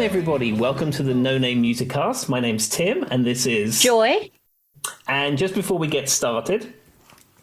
everybody. Welcome to the No Name Music Cast. My name's Tim, and this is Joy. And just before we get started,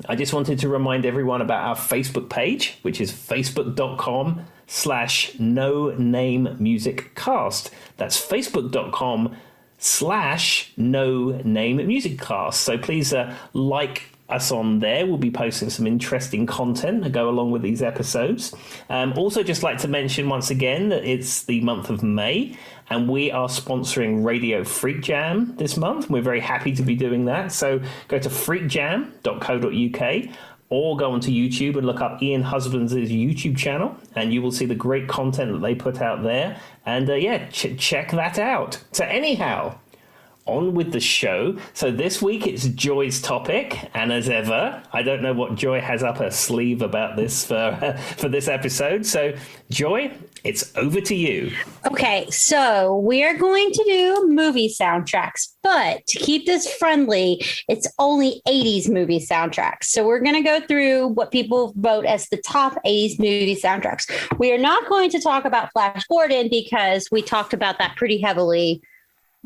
I just wanted to remind everyone about our Facebook page, which is facebook.com/No Name Music Cast. That's facebook.com/No Name Music Cast. So please like us on there. We'll be posting some interesting content to go along with these episodes. Also, just like to mention once again that it's the month of May, and we are sponsoring Radio Freak Jam this month. We're very happy to be doing that. So go to freakjam.co.uk or go onto YouTube and look up Ian Husbands' YouTube channel, and you will see the great content that they put out there. And check that out. So anyhow, on with the show. So this week it's Joy's topic, and as ever, I don't know what Joy has up her sleeve about this for this episode. So Joy, it's over to you. Okay, so we are going to do movie soundtracks, but to keep this friendly, it's only 80s movie soundtracks. So we're going to go through what people vote as the top 80s movie soundtracks. We are not going to talk about Flash Gordon because we talked about that pretty heavily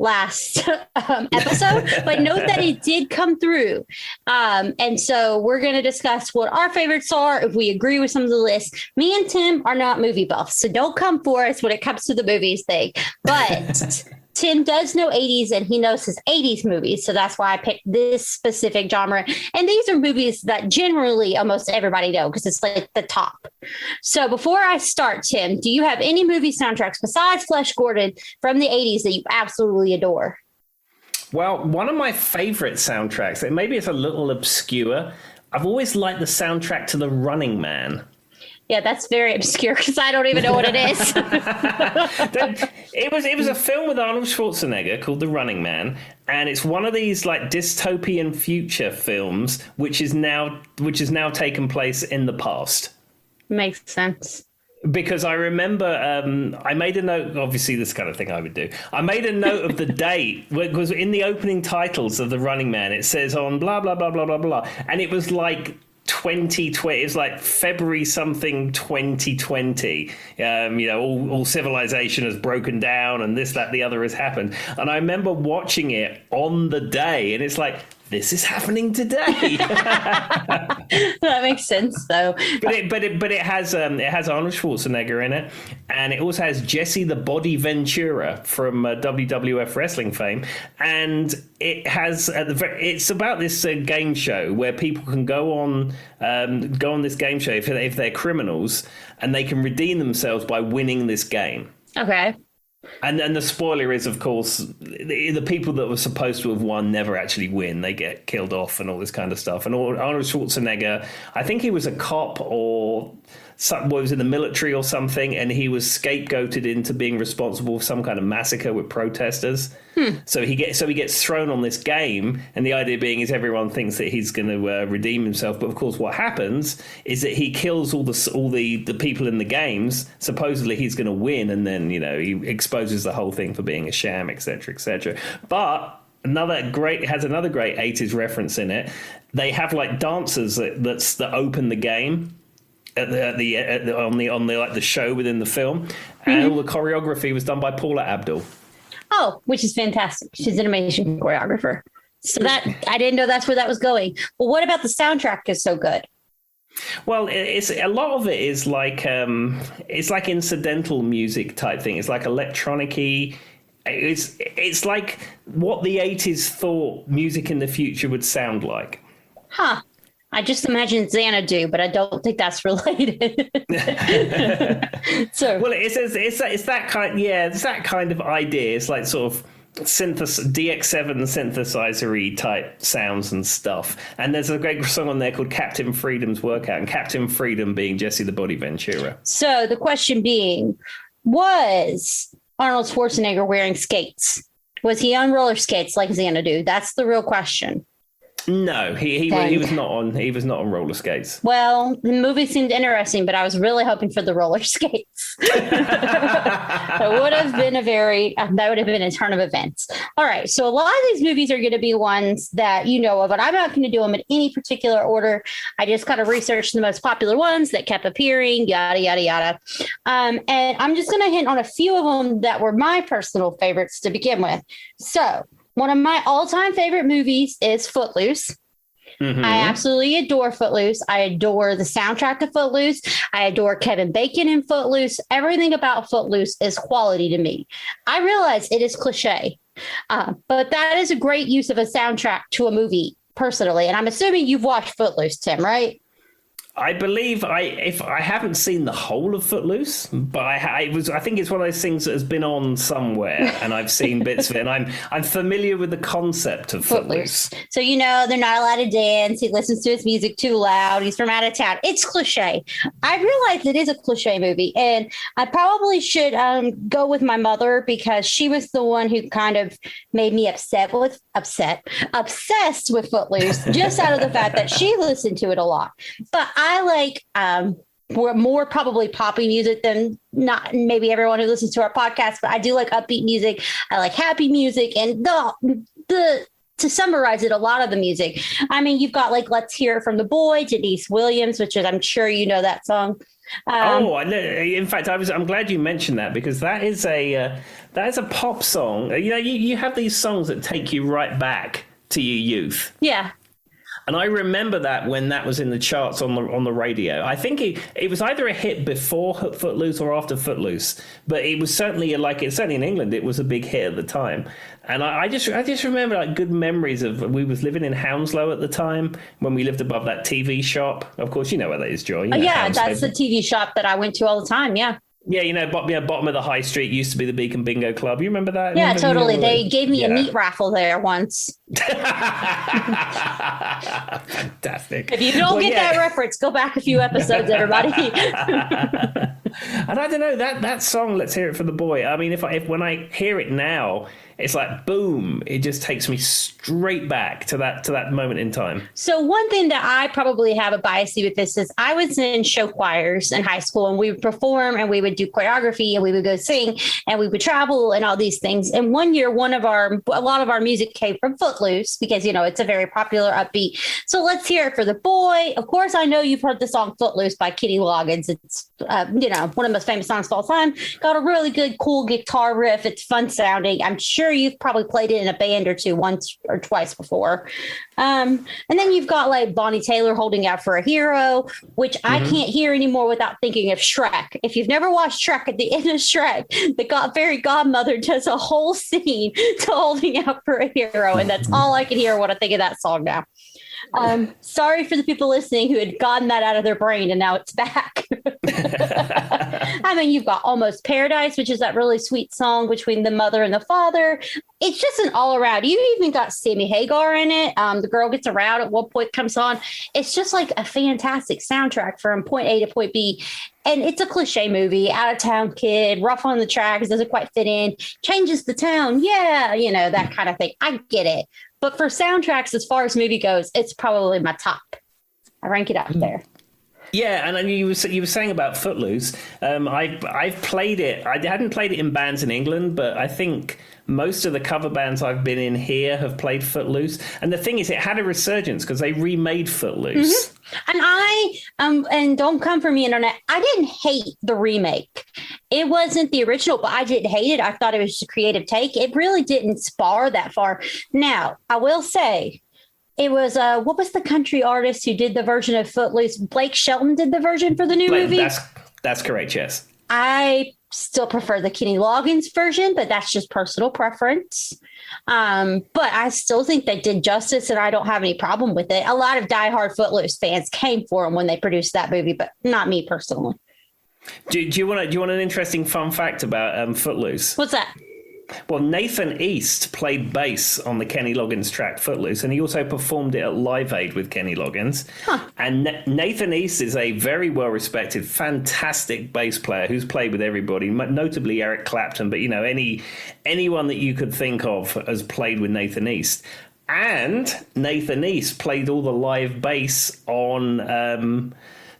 last episode, but note that it did come through. And so we're going to discuss what our favorites are, if we agree with some of the lists. Me and Tim are not movie buffs, so don't come for us when it comes to the movies thing. But Tim does know 80s, and he knows his 80s movies. So that's why I picked this specific genre. And these are movies that generally almost everybody know because it's like the top. So before I start, Tim, do you have any movie soundtracks besides Flash Gordon from the 80s that you absolutely adore? Well, one of my favorite soundtracks, and maybe it's a little obscure, I've always liked the soundtrack to The Running Man. Yeah, that's very obscure because I don't even know what it is. It was a film with Arnold Schwarzenegger called The Running Man, and it's one of these like dystopian future films which is now taken place in the past. Makes sense. Because I remember I made a note, obviously this kind of thing I would do. I made a note of the date, because in the opening titles of The Running Man, it says on blah, blah, blah, blah, blah, blah. And it was like 2020, it's like February something 2020. All civilization has broken down and this, that, the other has happened. And I remember watching it on the day, and it's like, this is happening today. That makes sense, though. But it has Arnold Schwarzenegger in it, and it also has Jesse the Body Ventura from WWF wrestling fame, and it has it's about this game show where people can go on this game show if they're criminals, and they can redeem themselves by winning this game. Okay. And then the spoiler is, of course, the people that were supposed to have won never actually win. They get killed off and all this kind of stuff. And Arnold Schwarzenegger, I think he was a cop or was in the military or something, and he was scapegoated into being responsible for some kind of massacre with protesters. So he gets thrown on this game, and the idea being is everyone thinks that he's going to redeem himself. But of course, what happens is that he kills all the people in the games. Supposedly, he's going to win, and then he exposes the whole thing for being a sham, etc., etc. But another great 80s reference in it. They have like dancers that open the game on the show within the film, and all the choreography was done by Paula Abdul. Oh, which is fantastic. She's an amazing choreographer. So that I didn't know that's where that was going. Well, what about the soundtrack is so good? Well, it's a lot of it is like it's like incidental music type thing. It's like electronic-y. It's like what the 80s thought music in the future would sound like. Huh. I just imagine Xanadu, but I don't think that's related. Well, it's that kind. Yeah, it's that kind of idea. It's like sort of DX7 synthesizer-y type sounds and stuff. And there's a great song on there called Captain Freedom's Workout, and Captain Freedom being Jesse the Body Ventura. So the question being, was Arnold Schwarzenegger wearing skates? Was he on roller skates like Xanadu? That's the real question. No, he was not on roller skates. Well, the movie seemed interesting, but I was really hoping for the roller skates. That would have been a turn of events. All right, so a lot of these movies are going to be ones that you know of, but I'm not going to do them in any particular order. I just kind of researched the most popular ones that kept appearing, yada yada yada, and I'm just going to hint on a few of them that were my personal favorites to begin with. So, one of my all-time favorite movies is Footloose. Mm-hmm. I absolutely adore Footloose. I adore the soundtrack to Footloose. I adore Kevin Bacon in Footloose. Everything about Footloose is quality to me. I realize it is cliche, but that is a great use of a soundtrack to a movie, personally. And I'm assuming you've watched Footloose, Tim, right? I believe if I haven't seen the whole of Footloose, but I think it's one of those things that has been on somewhere, and I've seen bits of it, and I'm familiar with the concept of Footloose. So they're not allowed to dance. He listens to his music too loud. He's from out of town. It's cliche. I realize it is a cliche movie, and I probably should go with my mother because she was the one who kind of made me obsessed with Footloose, just out of the fact that she listened to it a lot. But I like more probably poppy music than not maybe everyone who listens to our podcast, but I do like upbeat music. I like happy music, and the to summarize it, a lot of the music. I mean, you've got like Let's Hear It From the Boy, Denise Williams, which is, I'm sure you know that song. In fact, I'm glad you mentioned that because that is a pop song. You have these songs that take you right back to your youth. Yeah. And I remember that when that was in the charts on the radio. I think it was either a hit before Footloose or after Footloose, but it was certainly certainly in England it was a big hit at the time. And I just remember like good memories of we was living in Hounslow at the time when we lived above that TV shop. Of course, you know where that is, Joy. That's the TV shop that I went to all the time. Yeah. Yeah, bottom of the high street used to be the Beacon Bingo Club. You remember that? Yeah, totally. They gave me a meat raffle there once. Fantastic. If you don't get that reference, go back a few episodes, everybody. And I don't know, that song, Let's Hear It From the Boy. I mean, if when I hear it now, it's like, boom, it just takes me straight back to that moment in time. So one thing that I probably have a bias with this is I was in show choirs in high school, and we would perform and we would do choreography and we would go sing and we would travel and all these things. And one year, a lot of our music came from Footloose because, it's a very popular upbeat. So Let's Hear It For the Boy. Of course, I know you've heard the song Footloose by Kenny Loggins. It's, one of the most famous songs of all time. Got a really good, cool guitar riff. It's fun sounding. I'm sure you've probably played it in a band or two once or twice before. And then you've got like Bonnie Taylor Holding Out for a Hero, which I can't hear anymore without thinking of Shrek. If you've never watched Shrek, at the end of Shrek, the fairy godmother does a whole scene to Holding Out for a Hero. And that's all I can hear when I think of that song now. Sorry for the people listening who had gotten that out of their brain and now it's back. I mean, you've got Almost Paradise, which is that really sweet song between the mother and the father. It's just an all around. You even got Sammy Hagar in it. The Girl Gets Around at one point comes on. It's just like a fantastic soundtrack from point A to point B. And it's a cliche movie, out of town kid, rough on the tracks, doesn't quite fit in, changes the town. Yeah, that kind of thing. I get it. But for soundtracks, as far as movie goes, it's probably my top. I rank it up there. Yeah, and you were saying about Footloose. I've played it. I hadn't played it in bands in England, but I think most of the cover bands I've been in here have played Footloose. And the thing is, it had a resurgence because they remade Footloose. And and don't come for me, internet. I didn't hate the remake. It wasn't the original, but I didn't hate it. I thought it was just a creative take. It really didn't spar that far. Now, I will say, it was, what was the country artist who did the version of Footloose? Blake Shelton did the version for the new movie? That's correct, yes. I still prefer the Kenny Loggins version, but that's just personal preference. But I still think they did justice, and I don't have any problem with it. A lot of diehard Footloose fans came for them when they produced that movie, but not me personally. Do you want an interesting fun fact about Footloose? What's that? Well, Nathan East played bass on the Kenny Loggins track Footloose, and he also performed it at Live Aid with Kenny Loggins. Huh. And Nathan East is a very well-respected, fantastic bass player who's played with everybody, notably Eric Clapton, but anyone that you could think of has played with Nathan East. And Nathan East played all the live bass on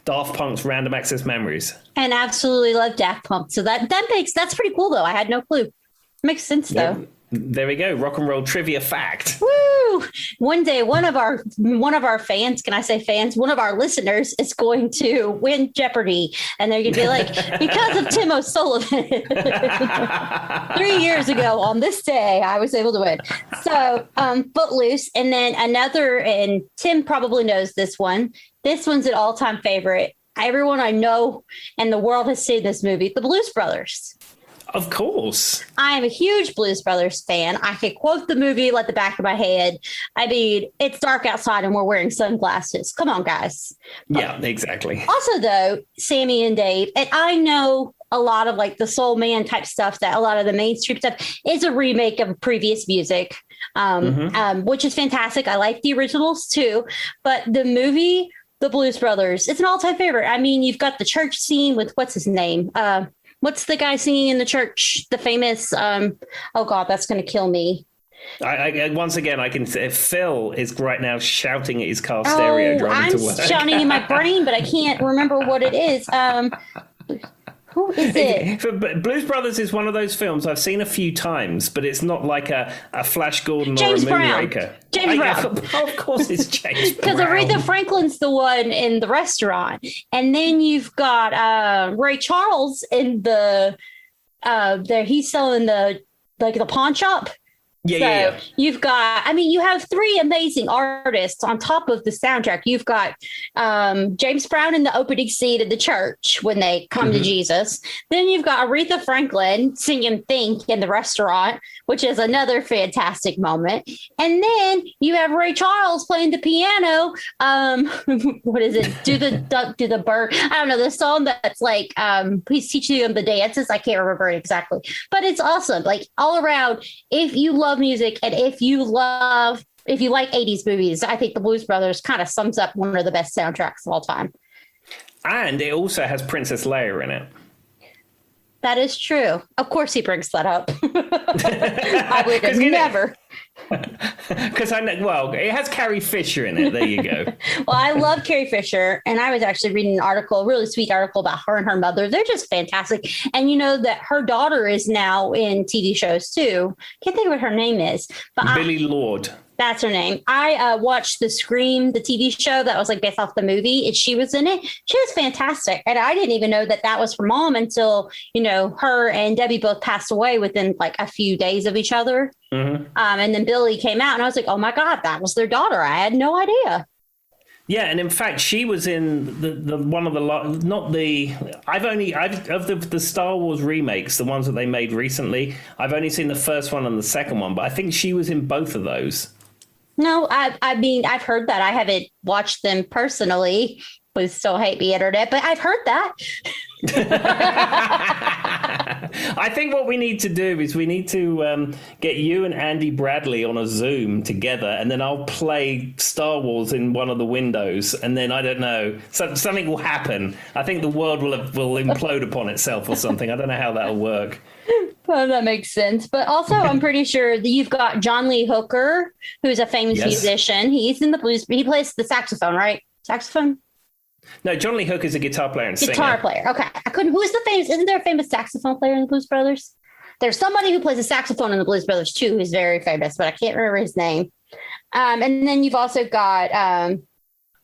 Daft Punk's Random Access Memories. And absolutely love Daft Punk. So that's pretty cool, though. I had no clue. Makes sense, though. There we go. Rock and roll trivia fact. Woo! One day, one of our fans, can I say fans? One of our listeners is going to win Jeopardy, and they're going to be like, because of Tim O'Sullivan, 3 years ago on this day, I was able to win. So, Footloose, and then another, and Tim probably knows this one. This one's an all-time favorite. Everyone I know in the world has seen this movie, The Blues Brothers. Of course. I am a huge Blues Brothers fan. I could quote the movie like the back of my head. I mean, it's dark outside and we're wearing sunglasses. Come on, guys. Yeah, exactly. Also, though, Sammy and Dave, and I know a lot of like the Soul Man type stuff, that a lot of the mainstream stuff is a remake of previous music, which is fantastic. I like the originals too. But the movie, The Blues Brothers, it's an all-time favorite. I mean, you've got the church scene with what's his name? What's the guy singing in the church? The famous, oh God, that's going to kill me. Once again, I can say Phil is right now shouting at his car stereo driving to work. I'm shouting in my brain, but I can't remember what it is. Who is it? Blues Brothers is one of those films I've seen a few times, but it's not like a Flash Gordon James or a Moonraker. James Brown. Of course it's James Brown. Because Aretha Franklin's the one in the restaurant. And then you've got Ray Charles in the there he's selling the pawn shop. Yeah. You've got, I mean, you have three amazing artists on top of the soundtrack. You've got James Brown in the opening scene in the church when they come to Jesus. Then you've got Aretha Franklin singing Think in the restaurant, which is another fantastic moment. And then you have Ray Charles playing the piano. What is it? Do the duck, do the bird. I don't know, the song that's like, he's teaching them the dances. I can't remember it exactly, but it's awesome. Like all around, if you love music and if you like 80s movies, I think The Blues Brothers kind of sums up one of the best soundtracks of all time. And it also has Princess Leia in it. That is true. Of course he brings that up. I would have never. Because I know, well, it has Carrie Fisher in it. There you go. Well, I love Carrie Fisher, and I was actually reading an article, a really sweet article about her and her mother. They're just fantastic. And you know that her daughter is now in TV shows too. Can't think of what her name is. But Billy Lord. That's her name. I watched the Scream, the TV show that was like based off the movie, and she was in it. She was fantastic. And I didn't even know that was her mom until, you know, her and Debbie both passed away within like a few days of each other. And then Billy came out and I was like, oh my God, that was their daughter. I had no idea. Yeah, and in fact, she was in the one of the not the I've of the Star Wars remakes, the ones that they made recently. I've only seen the first one and the second one, but I think she was in both of those. No, I mean, I've heard that. I haven't watched them personally. Please still hate the internet, but I've heard that. I think what we need to do is we need to get you and Andy Bradley on a Zoom together, and then I'll play Star Wars in one of the windows, and then I don't know, something will happen. I think the world will implode upon itself or something. I don't know how that'll work. Well, that makes sense. But also, I'm pretty sure that you've got John Lee Hooker, who's a famous musician. He's in the blues. He plays the saxophone, right? Saxophone? No, John Lee Hooker is a guitar player and singer. Guitar player. Okay. Who's the famous? Isn't there a famous saxophone player in the Blues Brothers? There's somebody who plays a saxophone in the Blues Brothers too, who's very famous, but I can't remember his name. And then you've also got,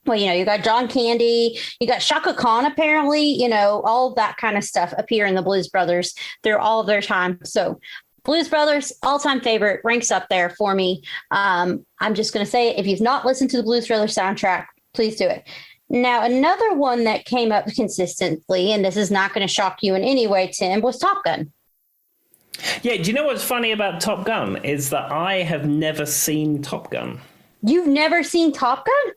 you got John Candy, you got Shaka Khan, apparently, you know, all of that kind of stuff appear in the Blues Brothers through all of their time. So Blues Brothers, all-time favorite, ranks up there for me. I'm just going to say it. If you've not listened to the Blues Brothers soundtrack, please do it. Now, another one that came up consistently, and this is not going to shock you in any way, Tim, was Top Gun. Yeah, do you know what's funny about Top Gun is that I have never seen Top Gun. You've never seen Top Gun?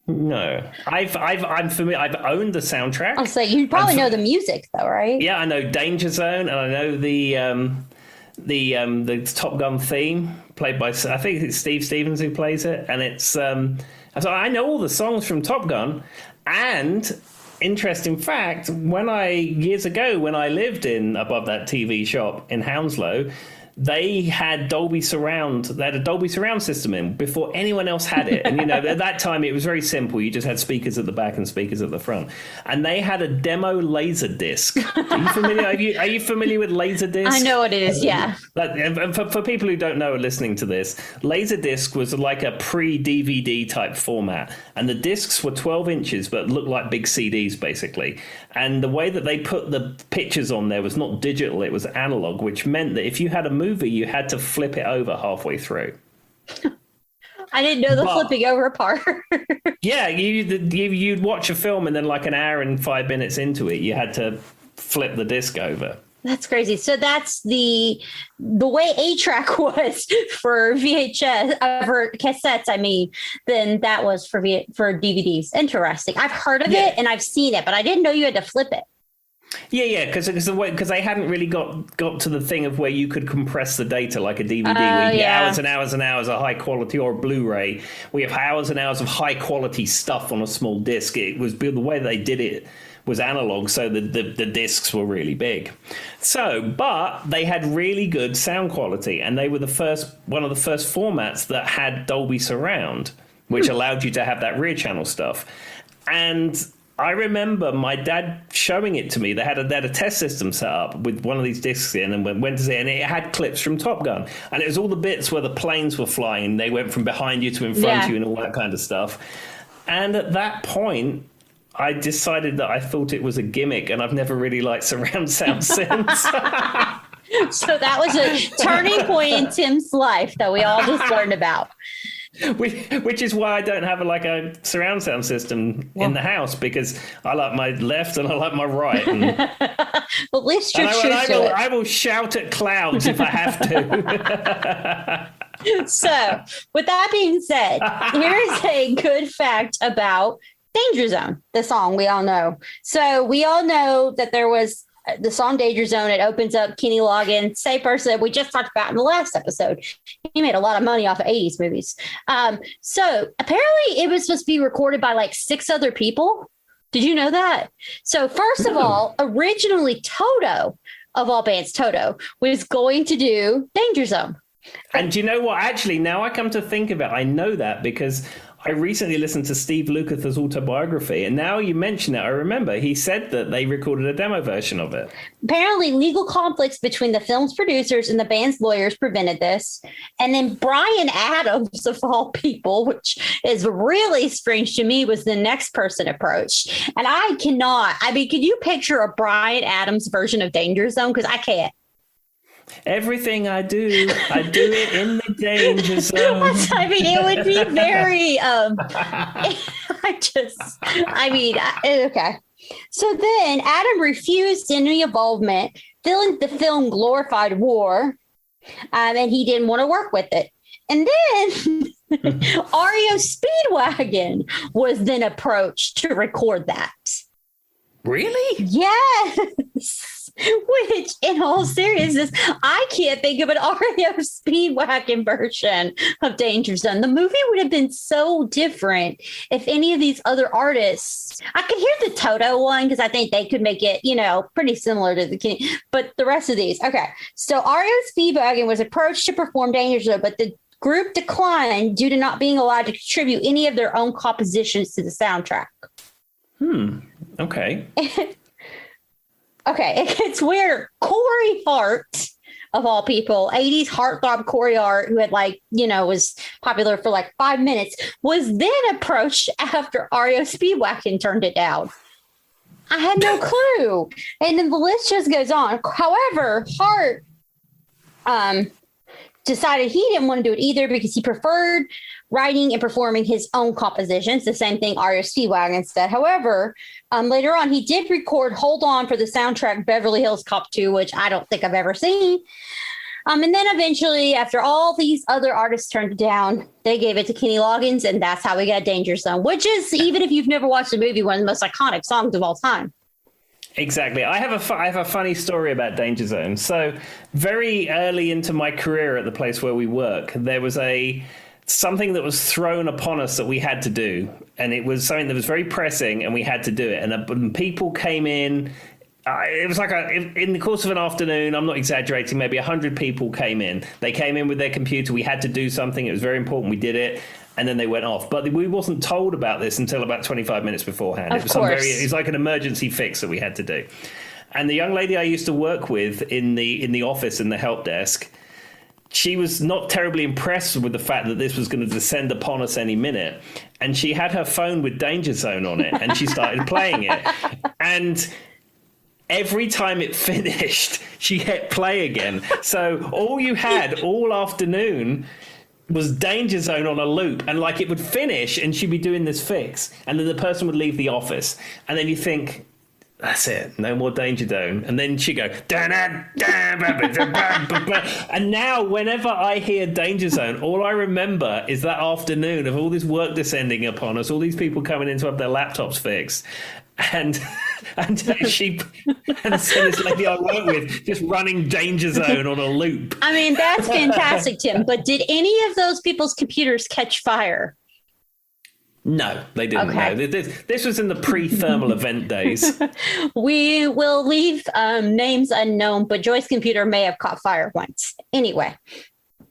No, I'm familiar. I've owned the soundtrack. I'll say you probably know the music, though, right? Yeah, I know Danger Zone, and I know the Top Gun theme played by, I think it's Steve Stevens who plays it, and it's so I know all the songs from Top Gun. And interesting fact, years ago when I lived in above that TV shop in Hounslow, they had Dolby Surround. They had a Dolby Surround system in before anyone else had it. And, at that time, it was very simple. You just had speakers at the back and speakers at the front. And they had a demo laser disc. Are you familiar? Are you familiar with laser disc? I know what it is, yeah. And for people who don't know, listening to this, laser disc was like a pre-DVD type format. And the discs were 12 inches, but looked like big CDs, basically. And the way that they put the pictures on there was not digital, it was analog, which meant that if you had a movie, you had to flip it over halfway through. I didn't know the flipping over part. Yeah, you'd watch a film and then like an hour and 5 minutes into it, you had to flip the disc over. That's crazy. So that's the way 8-track was for VHS, for cassettes, I mean, then that was for DVDs. Interesting. I've heard of it and I've seen it, but I didn't know you had to flip it. Yeah, because they hadn't really got to the thing of where you could compress the data like a DVD. Where you get hours and hours and hours of high quality, or a Blu-ray. We have hours and hours of high quality stuff on a small disc. It was the way they did it was analog, so the discs were really big. But they had really good sound quality, and they were one of the first formats that had Dolby Surround, which allowed you to have that rear channel stuff. And I remember my dad showing it to me. They had a test system set up with one of these discs in, and went to see it, and it had clips from Top Gun. And it was all the bits where the planes were flying. They went from behind you to in front of you and all that kind of stuff. And at that point, I decided that I thought it was a gimmick, and I've never really liked surround sound since. So that was a turning point in Tim's life that we all just learned about. Which is why I don't have a surround sound system in the house, because I like my left and I like my right. And, but at least you're true to it. I will shout at clouds if I have to. So, with that being said, here's a good fact about Danger Zone, the song we all know. So we all know that there was the song Danger Zone. It opens up Kenny Loggins, same person that we just talked about in the last episode. He made a lot of money off of 80s movies. So apparently it was supposed to be recorded by like 6 other people. Did you know that? So first of all, originally Toto, of all bands, Toto, was going to do Danger Zone. And do you know what? Actually, now I come to think of it, I know that because I recently listened to Steve Lukather's autobiography, and now you mention it, I remember he said that they recorded a demo version of it. Apparently, legal conflicts between the film's producers and the band's lawyers prevented this. And then Bryan Adams, of all people, which is really strange to me, was the next person approached. And can you picture a Bryan Adams version of Danger Zone? Because I can't. Everything I do it in the danger zone. I mean, it would be very, okay. So then Adam refused any involvement. The film glorified war, and he didn't want to work with it. And then REO Speedwagon was then approached to record that. Really? Yes. Which, in all seriousness, I can't think of an REO Speedwagon version of Danger Zone. The movie would have been so different if any of these other artists. I could hear the Toto one because I think they could make it, pretty similar to the King. But the rest of these, okay. So REO Speedwagon was approached to perform Danger Zone, but the group declined due to not being allowed to contribute any of their own compositions to the soundtrack. Okay. Okay, it's where Corey Hart, of all people, 80s heartthrob Corey Hart, who had was popular for 5 minutes, was then approached after REO Speedwagon turned it down. I had no clue. And then the list just goes on. However, Hart decided he didn't want to do it either because he preferred writing and performing his own compositions, the same thing REO Speedwagon said. However, later on, he did record Hold On for the soundtrack Beverly Hills Cop 2, which I don't think I've ever seen. And then eventually, after all these other artists turned it down, they gave it to Kenny Loggins, and that's how we got Danger Zone, which is, even if you've never watched the movie, one of the most iconic songs of all time. Exactly. I have a funny story about Danger Zone. So very early into my career at the place where we work, there was something that was thrown upon us that we had to do. And it was something that was very pressing, and we had to do it. And people came in It was like in the course of an afternoon, I'm not exaggerating, maybe 100 people came in. They came in with their computer. We had to do something. It was very important. We did it. And then they went off. But we wasn't told about this until about 25 minutes beforehand. Of course. It was like an emergency fix that we had to do. And the young lady I used to work with in the office in the help desk, she was not terribly impressed with the fact that this was going to descend upon us any minute. And she had her phone with Danger Zone on it, and she started playing it. And every time it finished, she hit play again. So all you had all afternoon was Danger Zone on a loop, and like it would finish and she'd be doing this fix, and then the person would leave the office, and then you think, that's it, no more Danger Zone. And then she'd go, and now whenever I hear Danger Zone, all I remember is that afternoon of all this work descending upon us, all these people coming in to have their laptops fixed. And so this lady I work with just running Danger Zone on a loop. I mean, that's fantastic, Tim. But did any of those people's computers catch fire? No, they didn't. Okay. No. This was in the pre-thermal event days. We will leave names unknown, but Joy's computer may have caught fire once. Anyway,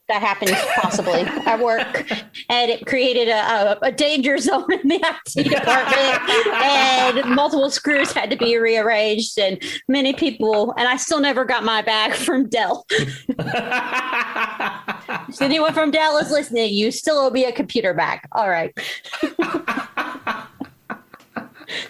that happened possibly at work, and it created a danger zone in the IT department, and multiple screws had to be rearranged, and many people, and I still never got my bag from Dell. If anyone from Dell is listening, you still owe me a computer bag. All right.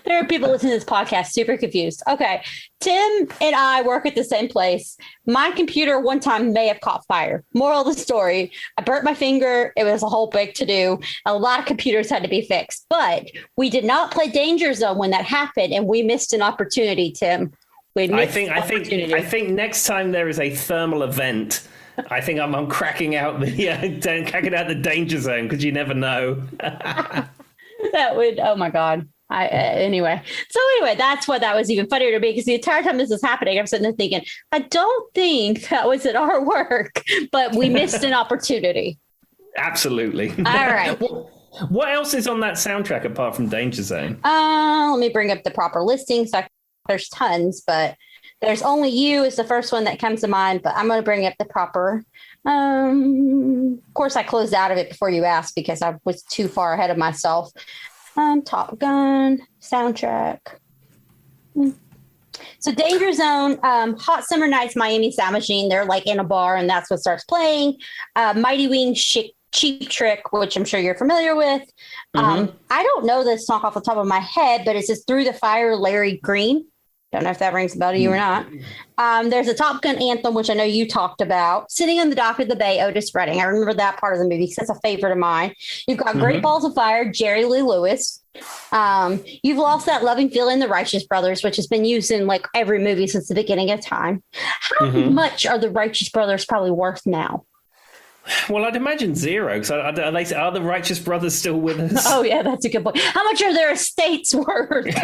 There are people listening to this podcast super confused. Okay. Tim and I work at the same place. My computer one time may have caught fire. Moral of the story, I burnt my finger. It was a whole big to-do. A lot of computers had to be fixed. But we did not play Danger Zone when that happened, and we missed an opportunity, Tim. I think next time there is a thermal event, I think I'm cracking out the Danger Zone, because you never know. That would, oh my God. Anyway, that's why that was even funnier to me, because the entire time this was happening, I'm sitting there thinking, I don't think that was at our work, but we missed an opportunity. Absolutely. All right. What else is on that soundtrack apart from Danger Zone? Let me bring up the proper listing. So there's tons, but there's Only You is the first one that comes to mind, but I'm going to bring up the proper. Of course, I closed out of it before you asked because I was too far ahead of myself. Top Gun soundtrack. So Danger Zone, Hot Summer Nights, Miami Sound Machine. They're like in a bar, and that's what starts playing. Mighty Wings, Cheap Trick, which I'm sure you're familiar with. I don't know this song off the top of my head, but it says Through the Fire, Larry Green. Don't know if that rings a bell to you or not. There's a Top Gun anthem, which I know you talked about. Sitting on the Dock of the Bay, Otis Redding. I remember that part of the movie because that's a favorite of mine. You've got Great Balls of Fire, Jerry Lee Lewis. You've Lost That Loving Feeling, The Righteous Brothers, which has been used in like every movie since the beginning of time. How much are the Righteous Brothers probably worth now? Well, I'd imagine zero. So are the Righteous Brothers still with us? Oh, yeah, that's a good point. How much are their estates worth?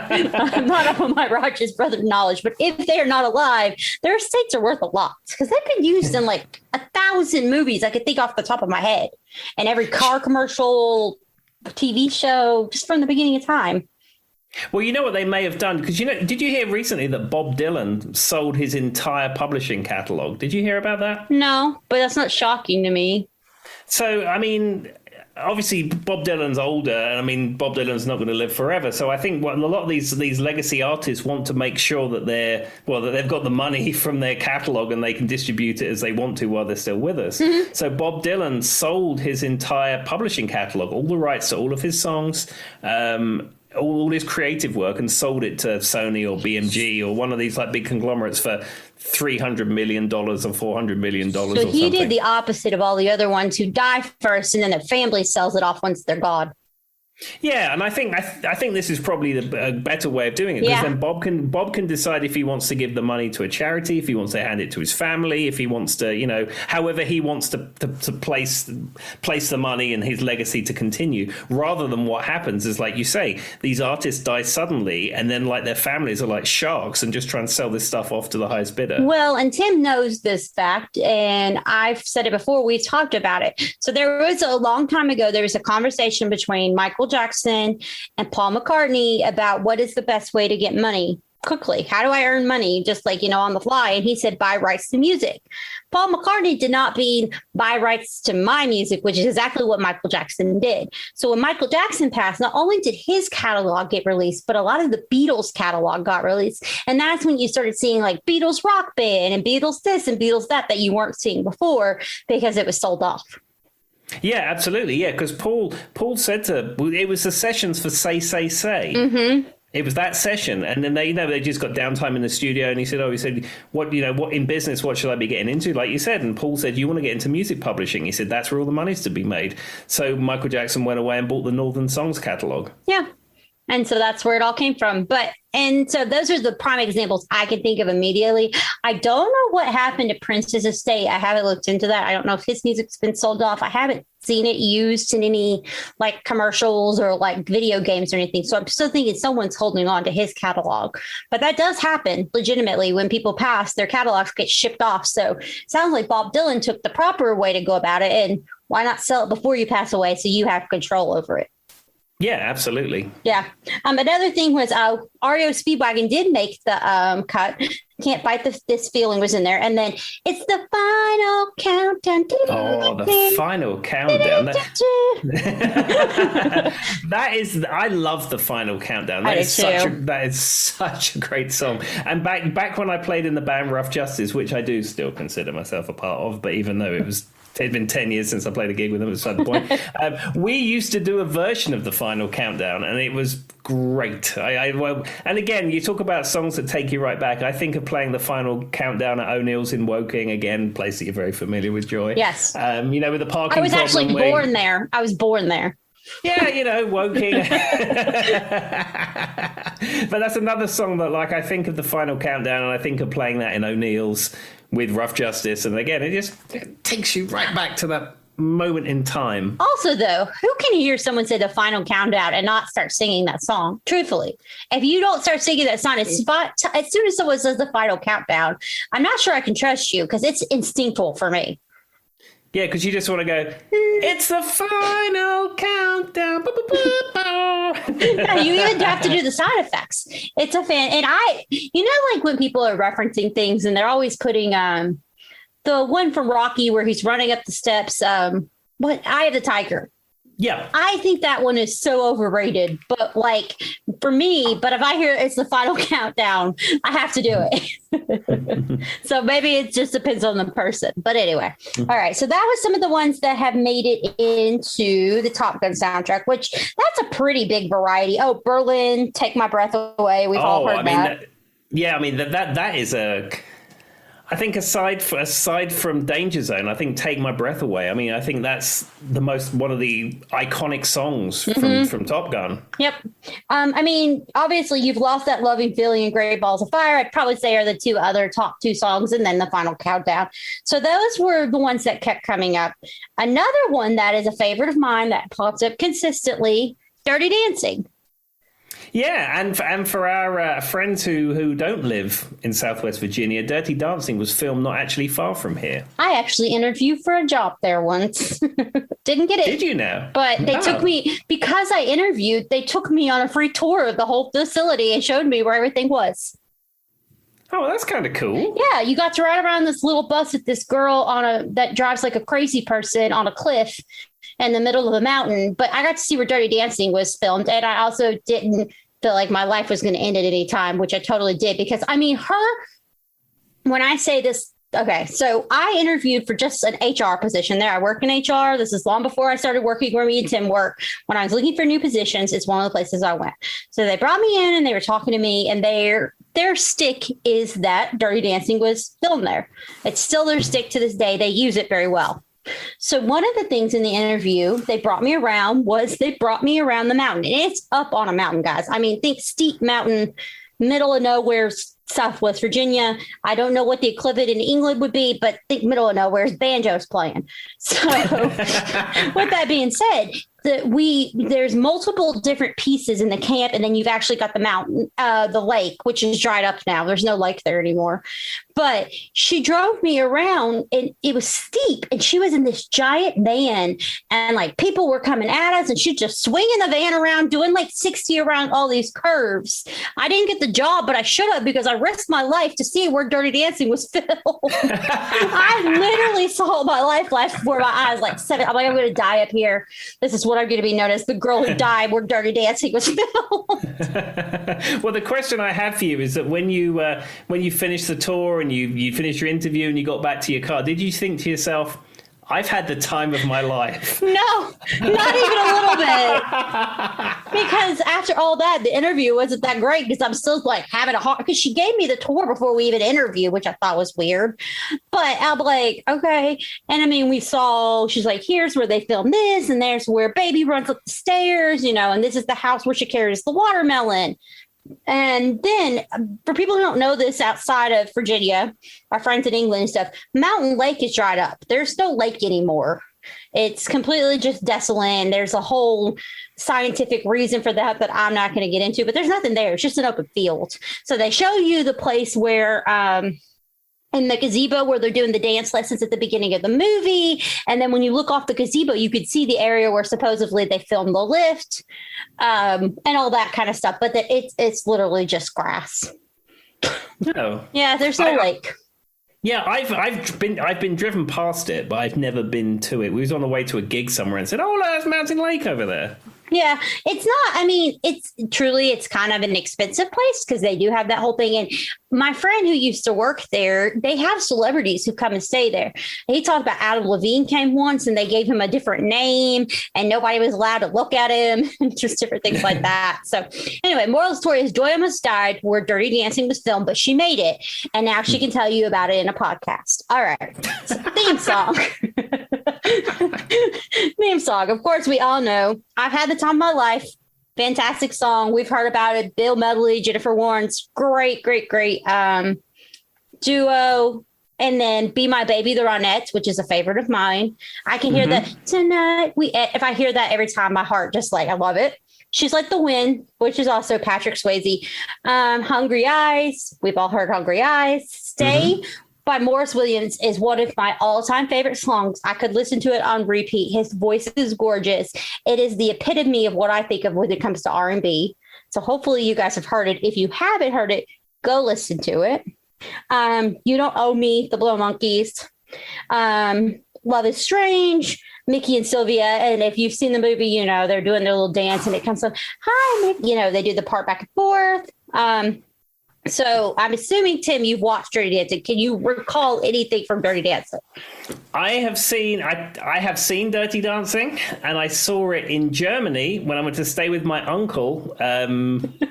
I'm not up on my Righteous Brother knowledge, but if they are not alive, their estates are worth a lot because they've been used in like 1,000 movies I could think off the top of my head, and every car commercial, TV show, just from the beginning of time. Well, you know what they may have done? Because, did you hear recently that Bob Dylan sold his entire publishing catalog? Did you hear about that? No, but that's not shocking to me. So, I mean, obviously Bob Dylan's older, and I mean, Bob Dylan's not going to live forever. So I think a lot of these legacy artists want to make sure that that they've got the money from their catalog and they can distribute it as they want to while they're still with us. So Bob Dylan sold his entire publishing catalog, all the rights to all of his songs, all his creative work, and sold it to Sony or BMG or one of these like big conglomerates for $300 million or $400 million. So he did the opposite of all the other ones who die first, and then the family sells it off once they're gone. Yeah, and I think this is probably a better way of doing it, because then Bob can decide if he wants to give the money to a charity, if he wants to hand it to his family, if he wants to, however he wants to place the money and his legacy to continue, rather than what happens is, like you say, these artists die suddenly and then like their families are like sharks and just try and sell this stuff off to the highest bidder. Well, and Tim knows this fact, and I've said it before, we've talked about it. So there was a long time ago, there was a conversation between Michael Jackson and Paul McCartney about what is the best way to get money quickly. How do I earn money just like, on the fly? And he said, buy rights to music. Paul McCartney did not mean buy rights to my music, which is exactly what Michael Jackson did. So when Michael Jackson passed, not only did his catalog get released, but a lot of the Beatles catalog got released. And that's when you started seeing like Beatles Rock Band and Beatles this and Beatles that you weren't seeing before because it was sold off. Yeah, absolutely. Yeah, because Paul said it was the sessions for Say, Say, Say. Mm-hmm. It was that session, and then they just got downtime in the studio, and he said, what in business, what should I be getting into? Like you said, and Paul said, you want to get into music publishing? He said, that's where all the money's to be made. So Michael Jackson went away and bought the Northern Songs catalog. Yeah. And so that's where it all came from. And so those are the prime examples I can think of immediately. I don't know what happened to Prince's estate. I haven't looked into that. I don't know if his music's been sold off. I haven't seen it used in any like commercials or like video games or anything. So I'm still thinking someone's holding on to his catalog. But that does happen legitimately when people pass, their catalogs get shipped off. So it sounds like Bob Dylan took the proper way to go about it. And why not sell it before you pass away so you have control over it? Yeah, absolutely. Yeah. Another thing was REO Speedwagon did make the cut. Can't Fight This Feeling was in there. And then it's the final countdown. Oh, the final countdown. I love the final countdown. That is such a great song. And back when I played in the band Rough Justice, which I do still consider myself a part of, but even though it'd been 10 years since I played a gig with them at some point. We used to do a version of the final countdown, and it was great. And again, you talk about songs that take you right back. I think of playing the final countdown at O'Neill's in Woking, again, place that you're very familiar with, Joy. Yes. With the parking. I was actually born there. I was born there. Yeah, Woking. But that's another song that, like, I think of the final countdown, and I think of playing that in O'Neill's with Rough Justice, and again, it takes you right back to that moment in time. Also, though, who can hear someone say the final countdown and not start singing that song? Truthfully, if you don't start singing that song, as soon as someone says the final countdown, I'm not sure I can trust you because it's instinctual for me. Yeah, because you just want to go, it's the final countdown. Yeah, you even have to do the sound effects. It's a fan. And like when people are referencing things and they're always putting the one from Rocky where he's running up the steps, Eye of the Tiger. Yeah. I think that one is so overrated, but like for me, but if I hear it's the final countdown, I have to do it. So maybe it just depends on the person. But anyway, all right. So that was some of the ones that have made it into the Top Gun soundtrack, which that's a pretty big variety. Oh, Berlin, Take My Breath Away. We've all heard that. That is I think aside from Danger Zone, I think Take My Breath Away. I mean, I think that's one of the iconic songs from Top Gun. Yep. Obviously, You've Lost That Loving Feeling and Great Balls of Fire, I'd probably say are the top two songs, and then the final countdown. So those were the ones that kept coming up. Another one that is a favorite of mine that pops up consistently, Dirty Dancing. Yeah, and for our friends who don't live in Southwest Virginia, Dirty Dancing was filmed not actually far from here. I actually interviewed for a job there once. Didn't get it. Did you now? But they took me, because I interviewed, they took me on a free tour of the whole facility and showed me where everything was. Oh, that's kind of cool. Yeah, you got to ride around this little bus with this girl that drives like a crazy person on a cliff in the middle of a mountain. But I got to see where Dirty Dancing was filmed, and I also didn't feel like my life was going to end at any time, which I totally did. Because, when I say this, okay, so I interviewed for just an HR position there. I work in HR. This is long before I started working where me and Tim work. When I was looking for new positions, it's one of the places I went. So they brought me in and they were talking to me, and their stick is that Dirty Dancing was filmed there. It's still their stick to this day. They use it very well. So one of the things in the interview they brought me around the mountain. And it's up on a mountain, guys. I mean, think steep mountain, middle of nowhere, Southwest Virginia. I don't know what the equivalent in England would be, but think middle of nowhere, banjo's playing. So with that being said, there's multiple different pieces in the camp, and then you've actually got the mountain, the lake, which is dried up now. There's no lake there anymore. But she drove me around and it was steep and she was in this giant van and like people were coming at us and she's just swinging the van around doing like 60 around all these curves. I didn't get the job, but I should have because I risked my life to see where Dirty Dancing was filmed. I literally saw my life flash before my eyes like seven. I'm like, I'm going to die up here. This is what I'm going to be known as the girl who died where Dirty Dancing was filmed. Well, the question I have for you is that when you finished the tour and you finished your interview and you got back to your car, did you think to yourself, I've had the time of my life? No, not even a little bit. Because after all that, the interview wasn't that great because I'm still like having a heart because she gave me the tour before we even interviewed, which I thought was weird. But I'm like, okay. And I mean, she's like, here's where they filmed this, and there's where baby runs up the stairs, and this is the house where she carries the watermelon. And then for people who don't know this outside of Virginia, our friends in England and stuff, Mountain Lake is dried up. There's no lake anymore. It's completely just desolate. There's a whole scientific reason for that I'm not going to get into, but there's nothing there. It's just an open field. So they show you the place where in the gazebo where they're doing the dance lessons at the beginning of the movie. And then when you look off the gazebo, you could see the area where supposedly they filmed the lift and all that kind of stuff. But it's literally just grass. No. Yeah, there's no lake. Yeah, I've been driven past it, but I've never been to it. We was on the way to a gig somewhere and said, "Oh, look, there's Mountain Lake over there." Yeah, it's not. I mean, it's kind of an expensive place because they do have that whole thing. And my friend who used to work there, they have celebrities who come and stay there. He talked about Adam Levine came once and they gave him a different name and nobody was allowed to look at him and just different things like that. So anyway, moral of the story is Joy almost died where Dirty Dancing was filmed, but she made it. And now she can tell you about it in a podcast. All right. So, theme song. Theme song. Of course, we all know I've had the time of my life. Fantastic song. We've heard about it. Bill Medley, Jennifer Warnes, great duo. And then Be My Baby, the Ronettes, which is a favorite of mine. I can hear that tonight. If I hear that every time, my heart just like, I love it. She's Like the Wind, which is also Patrick Swayze. Hungry Eyes. We've all heard Hungry Eyes. Stay by Morris Williams is one of my all-time favorite songs. I could listen to it on repeat. His voice is gorgeous. It is the epitome of what I think of when it comes to R&B. So hopefully you guys have heard it. If you haven't heard it, go listen to it. You Don't Owe Me, the Blow Monkeys. Love is Strange, Mickey and Sylvia. And if you've seen the movie, they're doing their little dance and it comes on, hi, Mickey. They do the part back and forth. So I'm assuming, Tim, you've watched Dirty Dancing. Can you recall anything from Dirty Dancing? I have seen Dirty Dancing, and I saw it in Germany when I went to stay with my uncle,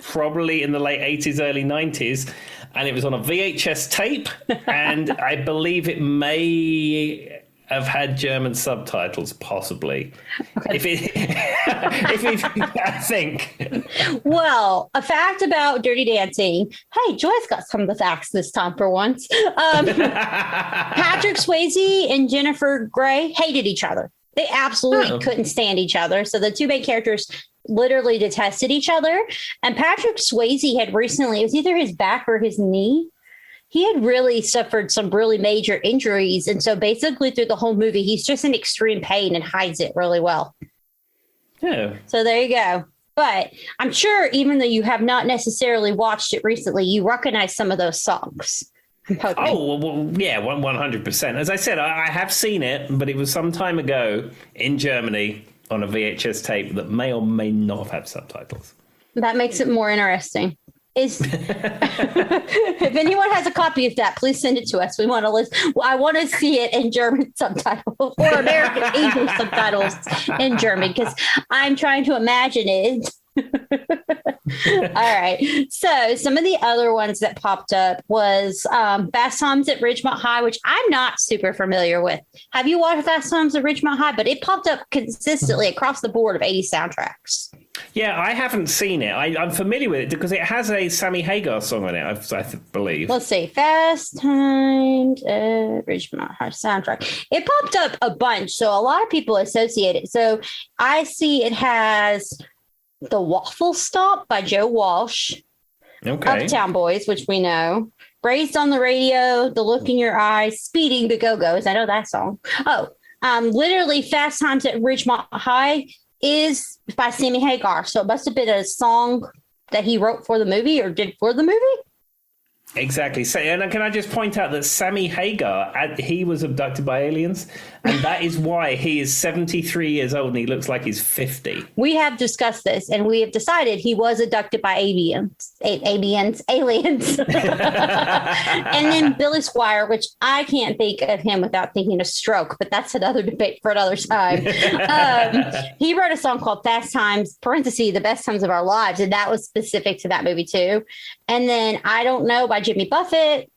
probably in the late 80s, early 90s. And it was on a VHS tape, and I believe it may have had German subtitles, possibly. Okay. I think. Well, a fact about Dirty Dancing. Hey, Joy's got some of the facts this time for once. Patrick Swayze and Jennifer Grey hated each other. They absolutely couldn't stand each other. So the two main characters literally detested each other. And Patrick Swayze had recently, it was either his back or his knee. He had really suffered some really major injuries. And so basically through the whole movie, he's just in extreme pain and hides it really well. Yeah. So there you go. But I'm sure even though you have not necessarily watched it recently, you recognize some of those songs. Oh, well, yeah, 100%. As I said, I have seen it, but it was some time ago in Germany on a VHS tape that may or may not have subtitles. That makes it more interesting. If anyone has a copy of that, please send it to us. We want to listen. I want to see it in German subtitles or American English subtitles in German because I'm trying to imagine it. All right. So some of the other ones that popped up was Fast Times at Ridgemont High, which I'm not super familiar with. Have you watched Fast Times at Ridgemont High? But it popped up consistently across the board of 80s soundtracks. Yeah, I haven't seen it. I'm familiar with it because it has a Sammy Hagar song on it, I believe. Let's see. Fast Times at Ridgemont High soundtrack. It popped up a bunch, so a lot of people associate it. So I see it has The Waffle Stop by Joe Walsh. Okay. Uptown Boys, which we know. Raised on the Radio, The Look in Your Eyes, Speeding, The Go-Go's. I know that song. Oh, literally Fast Times at Ridgemont High is by Sammy Hagar. So it must have been a song that he wrote for the movie or did for the movie. Exactly. So, and can I just point out that Sammy Hagar, he was abducted by aliens, and that is why he is 73 years old and he looks like he's 50. We have discussed this, and we have decided he was abducted by aliens. And then Billy Squire, which I can't think of him without thinking of Stroke, but that's another debate for another time. He wrote a song called Fast Times, parentheses, The Best Times of Our Lives, and that was specific to that movie too. And then I Don't Know by Jimmy Buffett.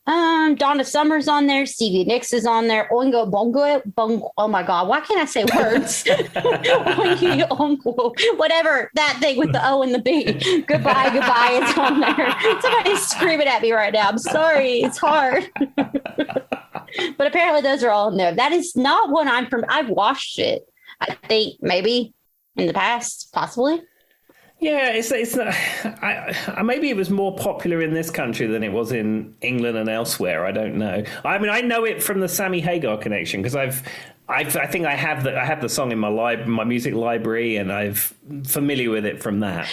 Donna Summer's on there. Stevie Nicks is on there. Oingo Bongo. Oh my God. Why can't I say words? Oingo, whatever that thing with the O and the B. Goodbye. It's on there. Somebody's screaming at me right now. I'm sorry. It's hard. But apparently those are all in there. That is not one I'm from. I've watched it. I think maybe in the past, possibly. Yeah, it's not. Maybe it was more popular in this country than it was in England and elsewhere. I don't know. I mean, I know it from the Sammy Hagar connection because I think I have the song in my music library, and I'm familiar with it from that.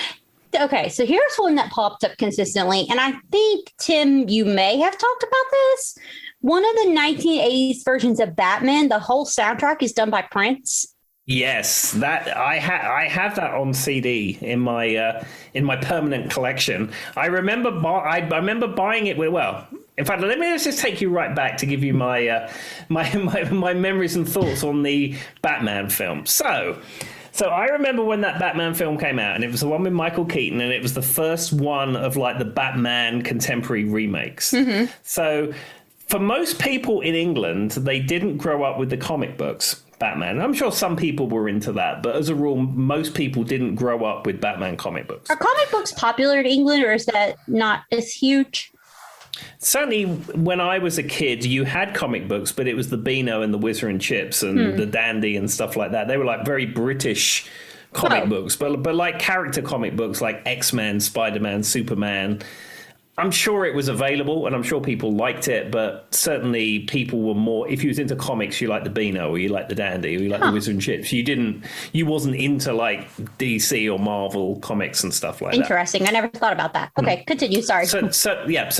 Okay, so here's one that popped up consistently, and I think Tim, you may have talked about this. One of the 1980s versions of Batman, the whole soundtrack is done by Prince. Yes, that I have that on CD in my permanent collection. I remember buying it. Well, in fact, let me just take you right back to give you my memories and thoughts on the Batman film. So I remember when that Batman film came out, and it was the one with Michael Keaton, and it was the first one of like the Batman contemporary remakes. Mm-hmm. So for most people in England, they didn't grow up with the comic books. Batman. I'm sure some people were into that, but as a rule, most people didn't grow up with Batman comic books. Are comic books popular in England, or is that not as huge? Certainly, when I was a kid, you had comic books, but it was the Beano and the Whizzer and Chips and the Dandy and stuff like that. They were like very British comic books, but like character comic books like X-Men, Spider-Man, Superman. I'm sure it was available, and I'm sure people liked it, but certainly people were more. If you was into comics, you liked the Beano, or you liked the Dandy, or you liked the Whizzer and Chips. You wasn't into like DC or Marvel comics and stuff like that. Interesting. I never thought about that. Okay, continue. Sorry. So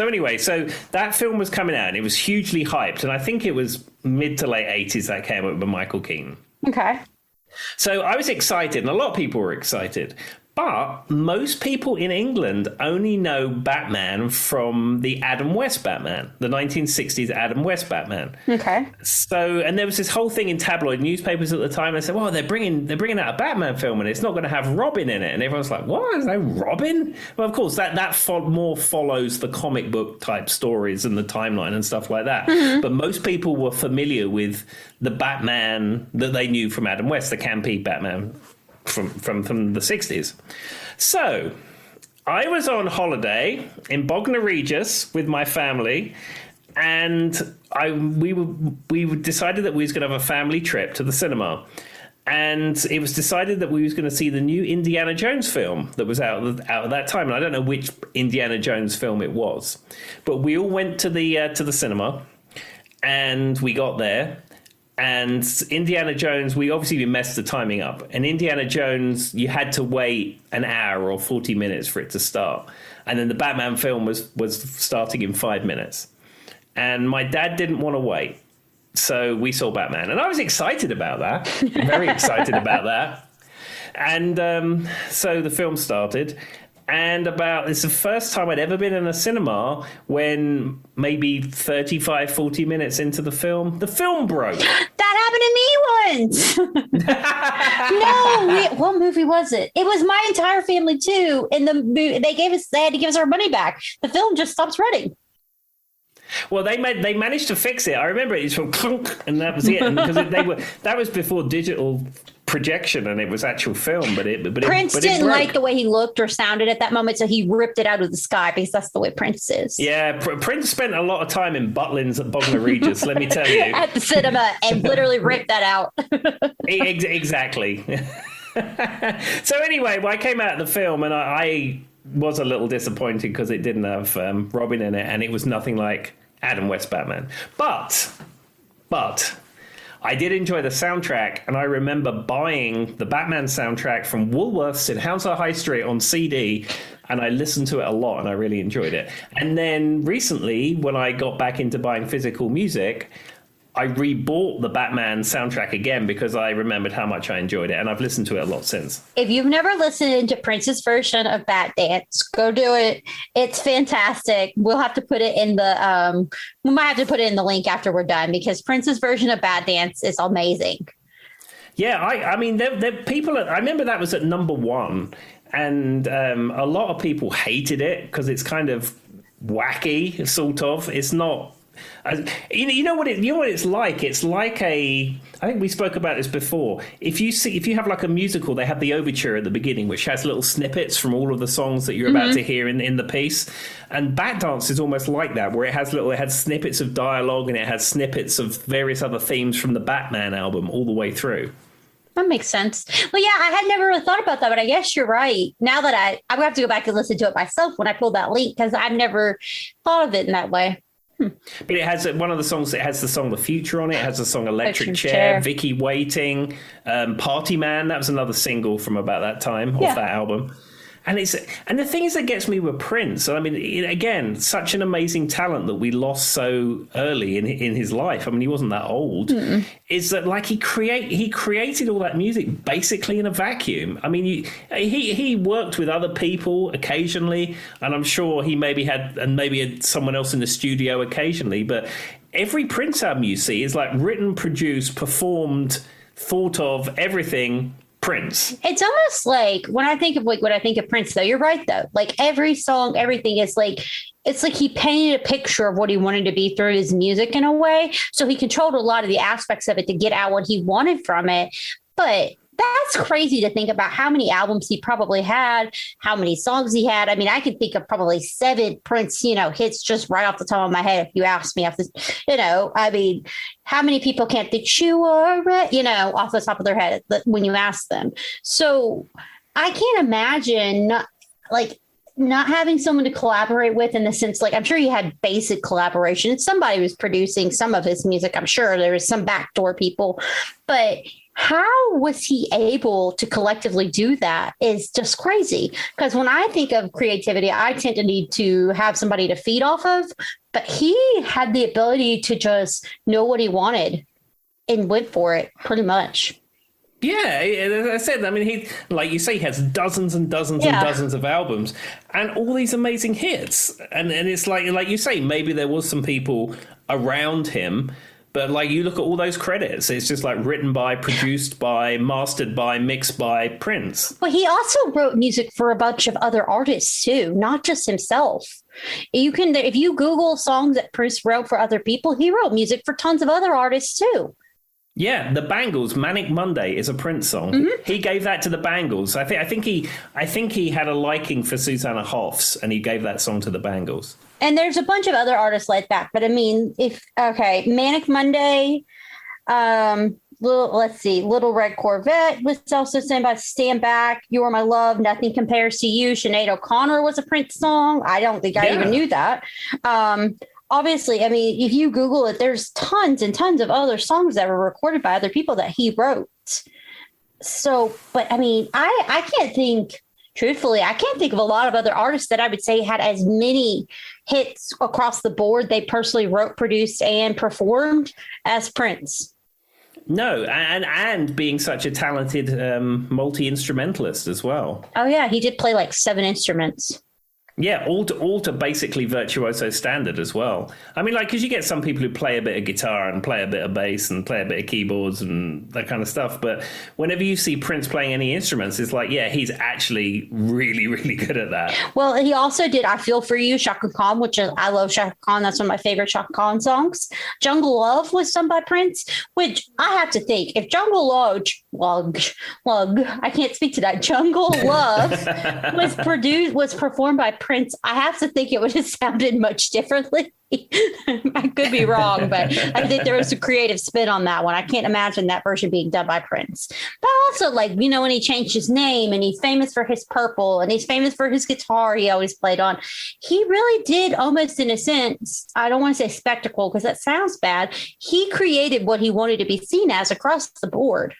anyway, that film was coming out, and it was hugely hyped, and I think it was mid to late 80s that came up with Michael Keaton. Okay. So I was excited, and a lot of people were excited. But most people in England only know Batman from the Adam West Batman, the 1960s Adam West Batman. Okay. So, and there was this whole thing in tabloid newspapers at the time. They said, "Well, they're bringing out a Batman film, and it's not going to have Robin in it." And everyone's like, "What? There's no Robin?" Well, of course, that more follows the comic book type stories and the timeline and stuff like that. Mm-hmm. But most people were familiar with the Batman that they knew from Adam West, the campy Batman from the 60s. So I was on holiday in Bognor Regis with my family, and we decided that we was going to have a family trip to the cinema. And it was decided that we was going to see the new Indiana Jones film that was out at that time. And I don't know which Indiana Jones film it was, but we all went to the cinema, and we got there. And Indiana Jones, we obviously messed the timing up. And Indiana Jones, you had to wait an hour or 40 minutes for it to start. And then the Batman film was starting in 5 minutes. And my dad didn't want to wait. So we saw Batman. And I was excited about that. Very excited about that. And so the film started. And it's the first time I'd ever been in a cinema when maybe 35, 40 minutes into the film broke. That happened to me once. No, what movie was it? It was my entire family too. And they had to give us our money back. The film just stops running. Well, they managed to fix it. I remember it was from clunk, and that was it. And because that was before digital projection, and it was actual film. But Prince didn't like the way he looked or sounded at that moment, so he ripped it out of the sky because that's the way Prince is. Yeah, Prince spent a lot of time in Butlins at Bognor Regis. Let me tell you, at the cinema, and literally ripped that out. Exactly. So anyway, I came out of the film, and was a little disappointing because it didn't have Robin in it, and it was nothing like Adam West Batman. But I did enjoy the soundtrack, and I remember buying the Batman soundtrack from Woolworths in Hounslow High Street on CD, and I listened to it a lot, and I really enjoyed it. And then recently, when I got back into buying physical music, I rebought the Batman soundtrack again because I remembered how much I enjoyed it, and I've listened to it a lot since. If you've never listened to Prince's version of Bat Dance, go do it. It's fantastic. We'll have to put it in the we might have to put it in the link after we're done, because Prince's version of Bat Dance is amazing. Yeah, I mean, there people. I remember that was at number one, and a lot of people hated it because it's kind of wacky, sort of. It's not. You know what it's like. It's like I think we spoke about this before. If you have like a musical, they have the overture at the beginning, which has little snippets from all of the songs that you're about to hear in the piece. And Bat Dance is almost like that, where it has snippets of dialogue and it has snippets of various other themes from the Batman album all the way through. That makes sense. Well, yeah, I had never really thought about that, but I guess you're right. Now that I'm gonna have to go back and listen to it myself when I pull that link, because I've never thought of it in that way. But it has one of the songs. It has the song "The Future" on it. It has the song "Electric Chair," "Vicky Waiting," "Party Man." That was another single from about that time off that album. And the thing is that gets me with Prince. I mean, again, such an amazing talent that we lost so early in his life. I mean, he wasn't that old. Is that like he created all that music basically in a vacuum? I mean, he worked with other people occasionally, and I'm sure he maybe had someone else in the studio occasionally. But every Prince album you see is like written, produced, performed, thought of, everything. Prince. It's almost like when I think of Prince, though, you're right, though. Like every song, everything is like, it's like he painted a picture of what he wanted to be through his music in a way. So he controlled a lot of the aspects of it to get out what he wanted from it. But that's crazy to think about how many albums he probably had, how many songs he had. I mean, I could think of probably 7 Prince, hits just right off the top of my head. If you ask me, I mean, how many people can't think you are, off the top of their head when you ask them. So I can't imagine not having someone to collaborate with, in the sense, like, I'm sure you had basic collaboration. Somebody was producing some of his music. I'm sure there was some backdoor people, but how was he able to collectively do that is just crazy. Because when I think of creativity, I tend to need to have somebody to feed off of, but he had the ability to just know what he wanted and went for it pretty much. Yeah, as I said, I mean, he, like you say, he has dozens and dozens and dozens of albums and all these amazing hits. And it's like you say, maybe there was some people around him, but like you look at all those credits, it's just like written by, produced by, mastered by, mixed by Prince. But he also wrote music for a bunch of other artists too, not just himself. If you Google songs that Prince wrote for other people, he wrote music for tons of other artists too. Yeah, the Bangles, "Manic Monday" is a Prince song. He gave that to the Bangles. I think he had a liking for Susanna Hoffs, and he gave that song to the Bangles. And there's a bunch of other artists like that. But I mean, "Manic Monday," Little Red Corvette was also sung by "Stand Back," "You Are My Love," "Nothing Compares to You," Sinead O'Connor was a Prince song. I don't think I even knew that. Obviously, I mean, if you Google it, there's tons and tons of other songs that were recorded by other people that he wrote. So, but I mean, I can't think, truthfully, I can't think of a lot of other artists that I would say had as many hits across the board they personally wrote, produced, and performed as Prince. No, and being such a talented multi-instrumentalist as well. Oh, yeah, he did play like 7 instruments. Yeah, all to basically virtuoso standard as well. I mean, like, because you get some people who play a bit of guitar and play a bit of bass and play a bit of keyboards and that kind of stuff. But whenever you see Prince playing any instruments, it's like, yeah, he's actually really, really good at that. Well, he also did "I Feel For You," Shaka Khan, which I love Shaka Khan. That's one of my favorite Shaka Khan songs. "Jungle Love" was sung by Prince, which I have to think, if Jungle Love, I can't speak to that. "Jungle Love" was performed by Prince, I have to think it would have sounded much differently. I could be wrong, but I think there was a creative spin on that one. I can't imagine that version being done by Prince. But also, like, you know, when he changed his name and he's famous for his purple and he's famous for his guitar he always played on, he really did almost, in a sense, I don't want to say spectacle because that sounds bad. He created what he wanted to be seen as across the board.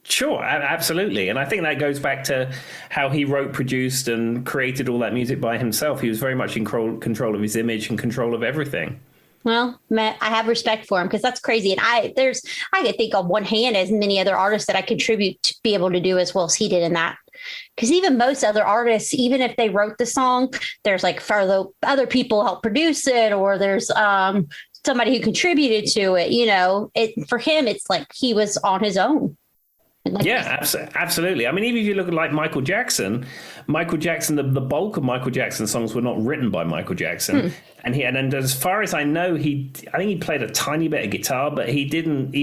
Sure, absolutely. And I think that goes back to how he wrote, produced, and created all that music by himself. He was very much in control of his image and control of everything. Well, Matt, I have respect for him because that's crazy. And I could think on one hand as many other artists that I contribute to be able to do as well as he did in that. Because even most other artists, even if they wrote the song, there's like further other people help produce it, or there's somebody who contributed to it. You know, for him, it's like he was on his own. Yeah, absolutely. I mean, even if you look at like Michael Jackson, the bulk of Michael Jackson's songs were not written by Michael Jackson. And as far as I know, I think he played a tiny bit of guitar, but he didn't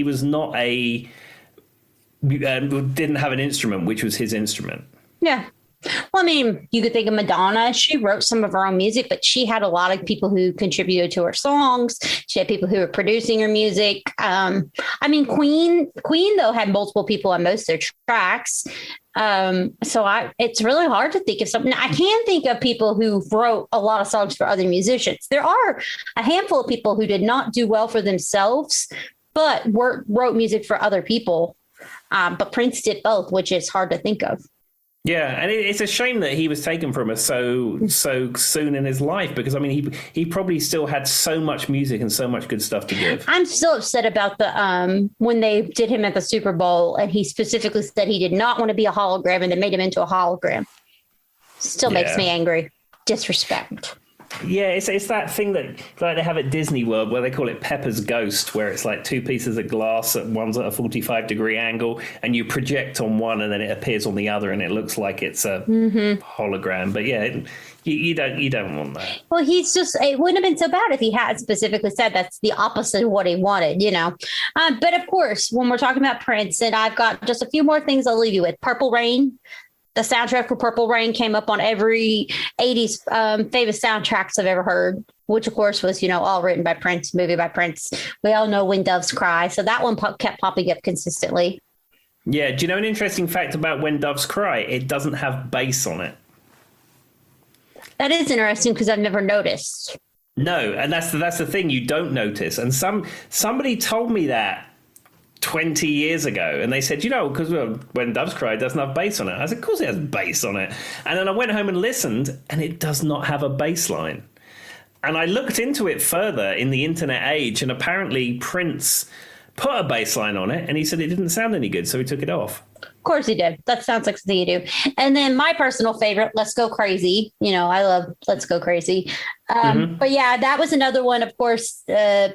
have an instrument, which was his instrument. Yeah. Well, I mean, you could think of Madonna. She wrote some of her own music, but she had a lot of people who contributed to her songs. She had people who were producing her music. I mean, Queen, though, had multiple people on most of their tracks. It's really hard to think of something. I can think of people who wrote a lot of songs for other musicians. There are a handful of people who did not do well for themselves, but wrote music for other people. But Prince did both, which is hard to think of. Yeah, and it's a shame that he was taken from us so soon in his life, because I mean he probably still had so much music and so much good stuff to give. I'm still upset about the when they did him at the Super Bowl and he specifically said he did not want to be a hologram and they made him into a hologram. Still makes me angry. Disrespect. Yeah, it's that thing that like they have at Disney World where they call it Pepper's Ghost, where it's like two pieces of glass, one's at a 45-degree angle, and you project on one and then it appears on the other and it looks like it's a hologram. But yeah, you don't want that. Well, it wouldn't have been so bad if he had specifically said that's the opposite of what he wanted, you know. But of course, when we're talking about Prince, and I've got just a few more things I'll leave you with. Purple Rain. The soundtrack for Purple Rain came up on every 80s famous soundtracks I've ever heard, which, of course, was, you know, all written by Prince, movie by Prince. We all know When Doves Cry. So that one kept popping up consistently. Yeah. Do you know an interesting fact about When Doves Cry? It doesn't have bass on it. That is interesting because I've never noticed. No. And that's the thing you don't notice. And somebody told me that 20 years ago, and they said, you know, because When Doves Cry doesn't have bass on it. I said, of course it has bass on it. And then I went home and listened, and it does not have a bass line. And I looked into it further in the internet age, and apparently Prince put a bass line on it, and he said it didn't sound any good, so he took it off. Of course he did. That sounds like something you do. And then my personal favorite, Let's Go Crazy. You know, I love Let's Go Crazy. But yeah, that was another one. Of course,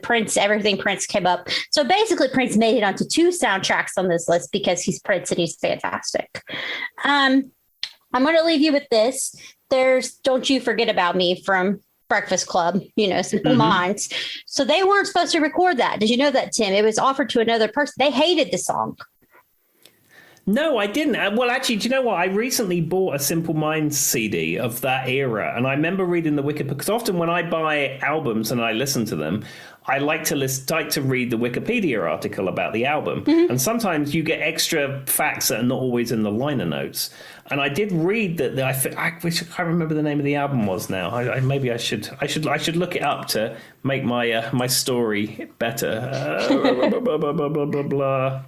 Prince, everything Prince came up. So basically Prince made it onto 2 soundtracks on this list because he's Prince and he's fantastic. I'm going to leave you with this. There's Don't You Forget About Me from Breakfast Club, you know, Simple Minds. So they weren't supposed to record that. Did you know that, Tim? It was offered to another person. They hated the song. No, I didn't. Well, actually, do you know what? I recently bought a Simple Minds CD of that era, and I remember reading the Wikipedia, because often when I buy albums and I listen to them, I like to read the Wikipedia article about the album. And sometimes you get extra facts that are not always in the liner notes. And I did read that I can't remember the name of the album was now. Maybe I should look it up to make my story better.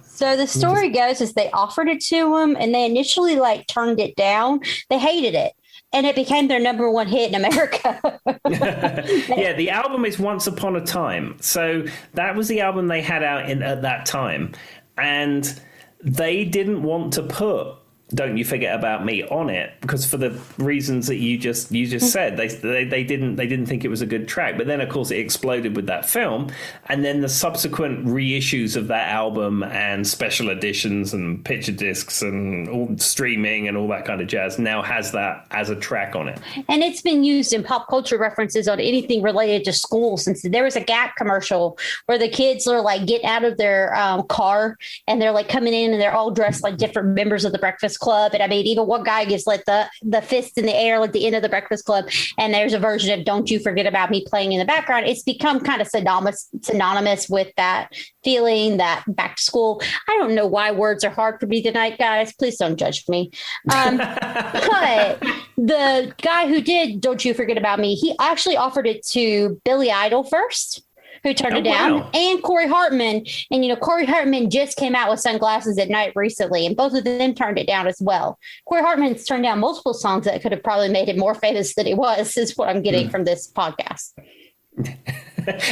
So the story goes is they offered it to him, and they initially turned it down. They hated it. And it became their number 1 hit in America. Yeah, the album is Once Upon a Time. So that was the album they had out at that time. And they didn't want to put Don't You Forget About Me on it, because for the reasons that you just said, they didn't think it was a good track. But then, of course, it exploded with that film, and then the subsequent reissues of that album and special editions and picture discs and all streaming and all that kind of jazz now has that as a track on it. And it's been used in pop culture references on anything related to school. Since there was a Gap commercial where the kids are getting out of their car and they're coming in and they're all dressed like different members of the Breakfast Club. And I mean, even one guy gives like the fist in the air, like the end of the Breakfast Club. And there's a version of Don't You Forget About Me playing in the background. It's become kind of synonymous with that feeling, that back to school. I don't know why words are hard for me tonight, guys. Please don't judge me. But the guy who did Don't You Forget About Me, he actually offered it to Billy Idol first, who turned it down, wow. And Corey Hartman. And, you know, Corey Hartman just came out with Sunglasses at Night recently, and both of them turned it down as well. Corey Hartman's turned down multiple songs that could have probably made him more famous than he was, is what I'm getting from this podcast.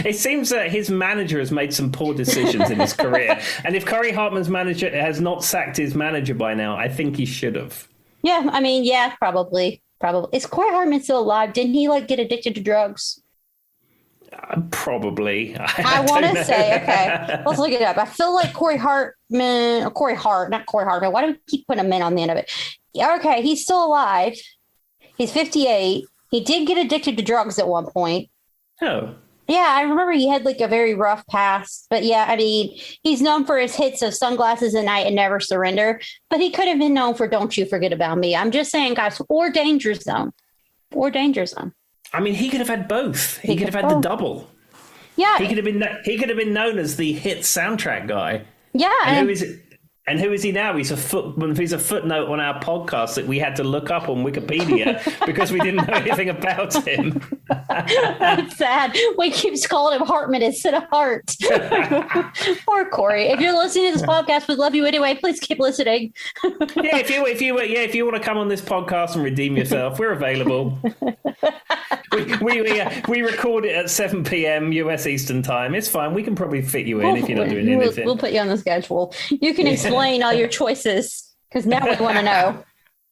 It seems that his manager has made some poor decisions in his career. And if Corey Hartman's manager has not sacked his manager by now, I think he should have. Yeah, I mean, yeah, probably. Is Corey Hartman still alive? Didn't he like get addicted to drugs? Probably. I want to say, okay, let's look it up. I feel like Corey Hartman. Why do we keep putting a man on the end of it? Yeah, okay, he's still alive. He's 58. He did get addicted to drugs at one point. Oh. Yeah, I remember he had like a very rough past. But yeah, I mean, he's known for his hits of Sunglasses at Night and Never Surrender. But he could have been known for Don't You Forget About Me. I'm just saying, guys, or Danger Zone. I mean, he could have had both. He could have had the double. Yeah. He could have been known as the hit soundtrack guy. Yeah. And who is he now? He's a footnote on our podcast that we had to look up on Wikipedia because we didn't know anything about him. That's sad. We keep calling him Hartman instead of Hart. Poor Corey. If you're listening to this podcast, we love you anyway. Please keep listening. If you want to come on this podcast and redeem yourself, we're available. We record it at 7 p.m. US Eastern time. It's fine. We can probably fit you in if you're not doing anything. We'll put you on the schedule. You can explain all your choices because now we want to know.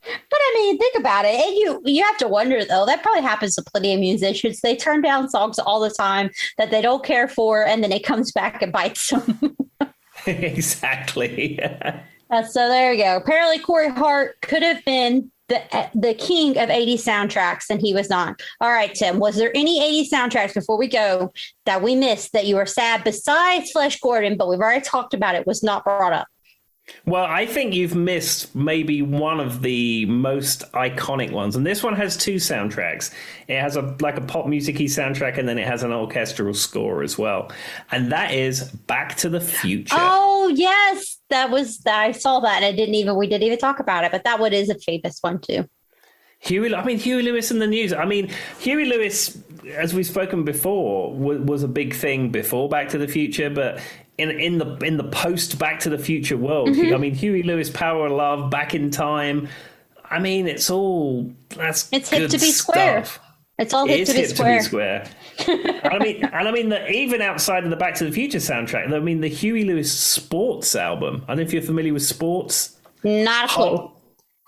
But I mean, think about it. And you have to wonder, though, that probably happens to plenty of musicians. They turn down songs all the time that they don't care for, and then it comes back and bites them. Exactly. So there you go. Apparently, Corey Hart could have been the king of 80s soundtracks, and he was not. All right, Tim, was there any 80s soundtracks before we go that we missed that you were sad besides Flash Gordon, but we've already talked about it, was not brought up? Well, I think you've missed maybe one of the most iconic ones. And this one has two soundtracks. It has a pop music-y soundtrack, and then it has an orchestral score as well. And that is Back to the Future. Oh, yes. I saw that, and we didn't even talk about it, but that one is a famous one too. Huey Lewis in the News. I mean, Huey Lewis, as we've spoken before, was a big thing before Back to the Future, but in the post Back to the Future world, mm-hmm. I mean, Huey Lewis, Power of Love, Back in Time. I mean, it's hip to be square. It's all hip to be square. I mean that even outside of the Back to the Future soundtrack, I mean, the Huey Lewis Sports album. I don't know if you're familiar with sports. Not a clue.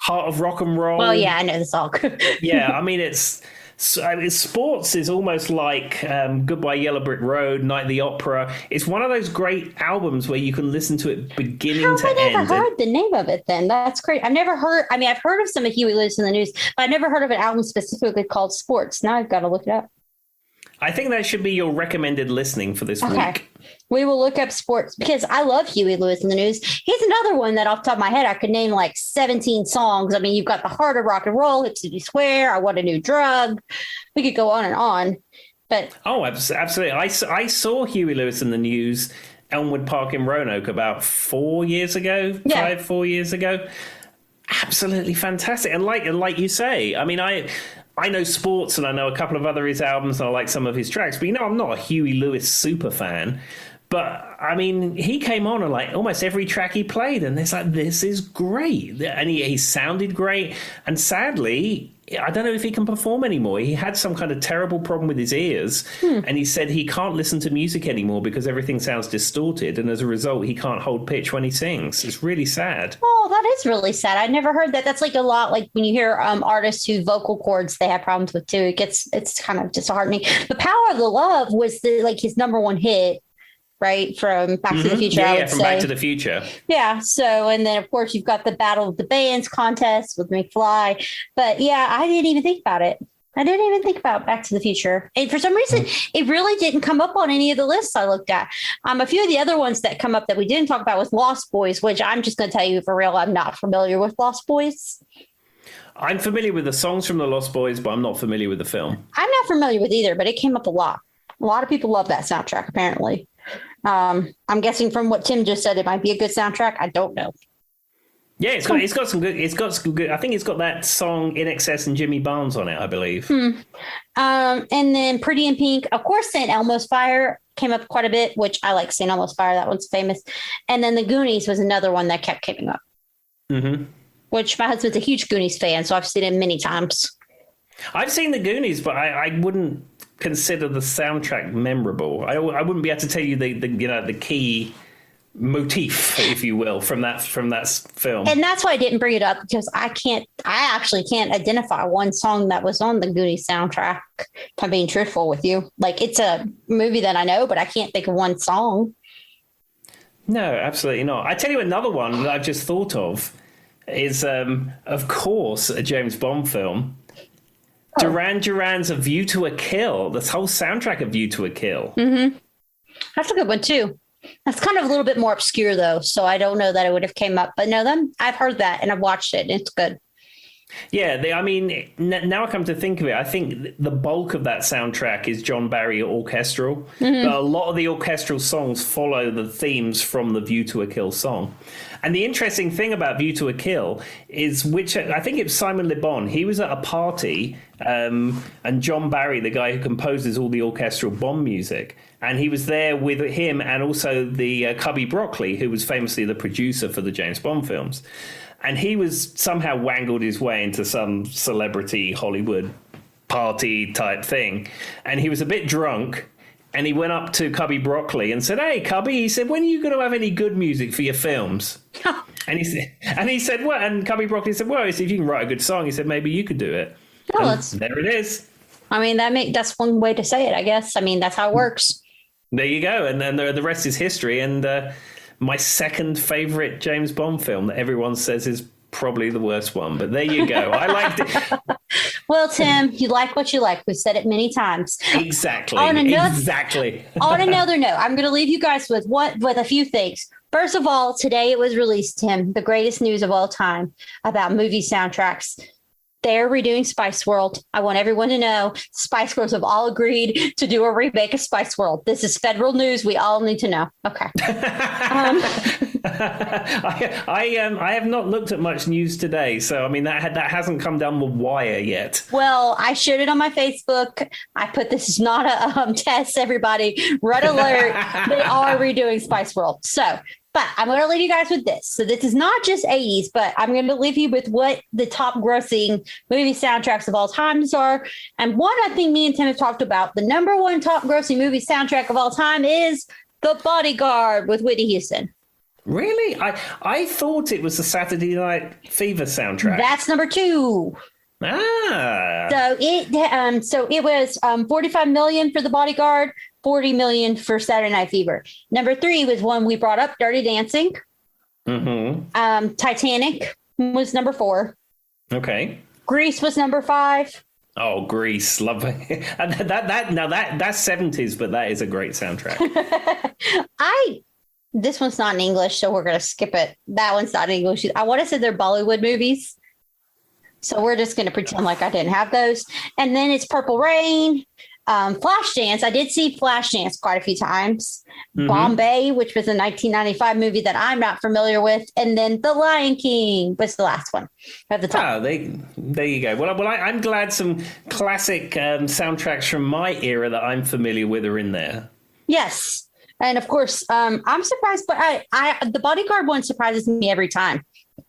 Heart of Rock and Roll. Well, yeah, I know the song. Yeah, I mean, sports is almost like Goodbye Yellow Brick Road, Night of the Opera. It's one of those great albums where you can listen to it beginning to end. I've never heard the name of it then. That's great. I've heard of some of Huey Lewis in the News, but I've never heard of an album specifically called Sports. Now I've got to look it up. I think that should be your recommended listening for this week. We will look up sports because I love Huey Lewis in the News. He's another one that off the top of my head, I could name like 17 songs. I mean, you've got The Heart of Rock and Roll, Hip City Square, I Want a New Drug. We could go on and on. But absolutely. I saw Huey Lewis in the News, Elmwood Park in Roanoke about 4 years ago, 4 years ago. Absolutely fantastic. And like you say, I mean, I know sports and I know a couple of other his albums and I like some of his tracks, but I'm not a Huey Lewis super fan. But I mean, he came on and like almost every track he played, and it's like, this is great. And he sounded great. And sadly, I don't know if he can perform anymore. He had some kind of terrible problem with his ears. And he said he can't listen to music anymore because everything sounds distorted. And as a result, he can't hold pitch when he sings. It's really sad. Oh, that is really sad. I never heard that. That's like a lot like when you hear artists who vocal cords they have problems with too. It's kind of disheartening. The Power of the Love was his number one hit. Right, from Back to the Future, I would say. Back to the Future. Yeah, so, and then, of course, you've got the Battle of the Bands contest with McFly. But, yeah, I didn't even think about it. I didn't even think about Back to the Future. And for some reason, it really didn't come up on any of the lists I looked at. A few of the other ones that come up that we didn't talk about was Lost Boys, which I'm just going to tell you for real, I'm not familiar with Lost Boys. I'm familiar with the songs from the Lost Boys, but I'm not familiar with the film. I'm not familiar with either, but it came up a lot. A lot of people love that soundtrack, apparently. I'm guessing from what Tim just said, it might be a good soundtrack. I don't know. Yeah, it's got some good. I think it's got that song In Excess and Jimmy Barnes on it, I believe. And then Pretty in Pink, of course, St. Elmo's Fire came up quite a bit, which I like St. Elmo's Fire. That one's famous. And then The Goonies was another one that kept coming up. Mm-hmm. Which my husband's a huge Goonies fan, so I've seen it many times. I've seen The Goonies, but I wouldn't consider the soundtrack memorable. I wouldn't be able to tell you the key motif, if you will, from that film. And that's why I didn't bring it up, because I actually can't identify one song that was on the Goonies soundtrack, if I'm being truthful with you. Like, it's a movie that I know, but I can't think of one song. No, absolutely not. I tell you another one that I've just thought of is, of course, a James Bond film. Oh. Duran Duran's A View to a Kill. This whole soundtrack of View to a Kill. Mm-hmm. That's a good one, too. That's kind of a little bit more obscure, though, so I don't know that it would have came up. But no, I've heard that, and I've watched it, and it's good. Yeah, now I come to think of it, I think the bulk of that soundtrack is John Barry orchestral. Mm-hmm. But a lot of the orchestral songs follow the themes from the View to a Kill song. And the interesting thing about View to a Kill is, which I think it's Simon Le Bon, he was at a party, and John Barry, the guy who composes all the orchestral Bond music, and he was there with him and also the Cubby Broccoli, who was famously the producer for the James Bond films. And he was somehow wangled his way into some celebrity Hollywood party type thing. And he was a bit drunk. And he went up to Cubby Broccoli and said, "Hey, Cubby," he said, "when are you going to have any good music for your films?" And he said, "What?" And Cubby Broccoli said, "Well," he said, "if you can write a good song," he said, "maybe you could do it." Oh, there it is. I mean, that's one way to say it, I guess. I mean, that's how it works. There you go. And then the rest is history. And my second favorite James Bond film that everyone says is probably the worst one. But there you go. I liked it. Well, Tim, you like what you like. We've said it many times. Exactly. Exactly. On another note, I'm going to leave you guys with a few things. First of all, today it was released, Tim, the greatest news of all time about movie soundtracks. They're redoing Spice World. I want everyone to know Spice Girls have all agreed to do a remake of Spice World. This is federal news. We all need to know. Okay. I have not looked at much news today, so I mean that hasn't come down the wire yet. Well, I shared it on my Facebook. I put this is not a test. Everybody, red alert! They are redoing Spice World. But I'm going to leave you guys with this. So this is not just 80s, but I'm going to leave you with what the top grossing movie soundtracks of all times are. And one I think me and Tim have talked about, the number one top grossing movie soundtrack of all time is The Bodyguard with Whitney Houston. Really? I thought it was the Saturday Night Fever soundtrack. That's number two. So it was $45 million for The Bodyguard, $40 million for Saturday Night Fever. Number three was one we brought up, Dirty Dancing. Mm-hmm. Titanic was number 4. Okay. Grease was number 5. Oh, Grease, love it. And that's 70s, but that is a great soundtrack. This one's not in English, so we're gonna skip it. That one's not in English. I want to say they're Bollywood movies. So we're just going to pretend like I didn't have those. And then it's Purple Rain, Flashdance. I did see Flashdance quite a few times. Mm-hmm. Bombay, which was a 1995 movie that I'm not familiar with. And then The Lion King was the last one at the top. Oh, there you go. Well, I'm glad some classic soundtracks from my era that I'm familiar with are in there. Yes. And of course, I'm surprised, but the Bodyguard one surprises me every time.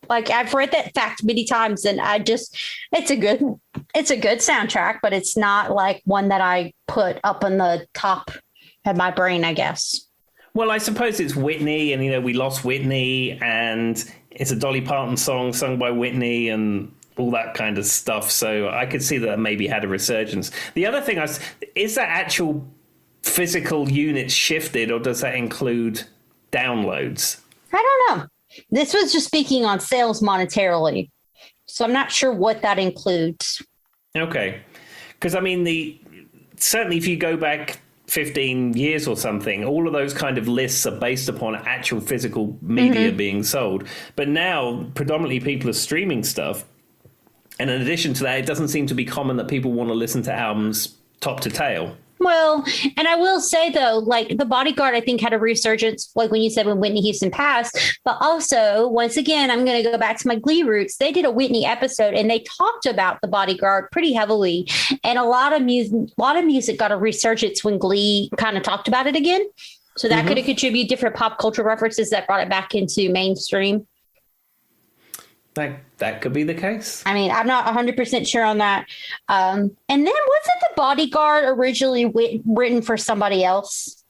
Like, I've read that fact many times, and it's a good soundtrack, but it's not like one that I put up in the top of my brain, I guess. Well, I suppose it's Whitney, and we lost Whitney, and it's a Dolly Parton song sung by Whitney, and all that kind of stuff. So I could see that maybe had a resurgence. The other thing is that actual physical units shifted, or does that include downloads? I don't know. This was just speaking on sales monetarily, so I'm not sure what that includes. Okay. Because, I mean, certainly if you go back 15 years or something, all of those kind of lists are based upon actual physical media being sold. But now, predominantly, people are streaming stuff. And in addition to that, it doesn't seem to be common that people want to listen to albums top to tail. Well, and I will say, though, like The Bodyguard, I think had a resurgence, like when you said when Whitney Houston passed. But also, once again, I'm going to go back to my Glee roots. They did a Whitney episode and they talked about The Bodyguard pretty heavily. And a lot of music got a resurgence when Glee kind of talked about it again. So that could have contributed different pop culture references that brought it back into mainstream. That could be the case. I mean, I'm not 100% sure on that. And then wasn't The Bodyguard originally written for somebody else?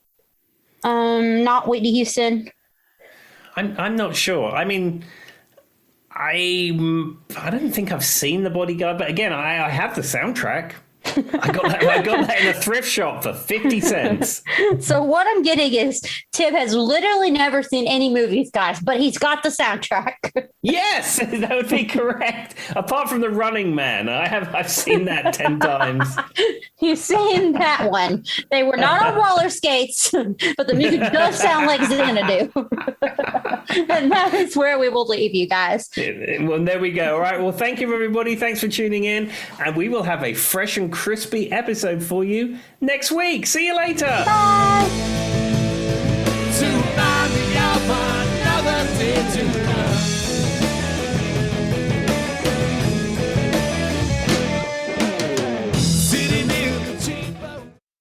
Not Whitney Houston. I'm not sure. I mean, I don't think I've seen The Bodyguard, but again, I have the soundtrack. I got that in a thrift shop for 50 cents. So what I'm getting is Tim has literally never seen any movies, guys, but he's got the soundtrack. Yes, that would be correct. Apart from The Running Man, I've seen that 10 times. You've seen that one. They were not on roller skates, but the music does sound like Xanadu. And that is where we will leave you guys. Well, there we go. All right. Well, thank you, everybody. Thanks for tuning in. And we will have a fresh and crispy episode for you next week. See you later. Bye.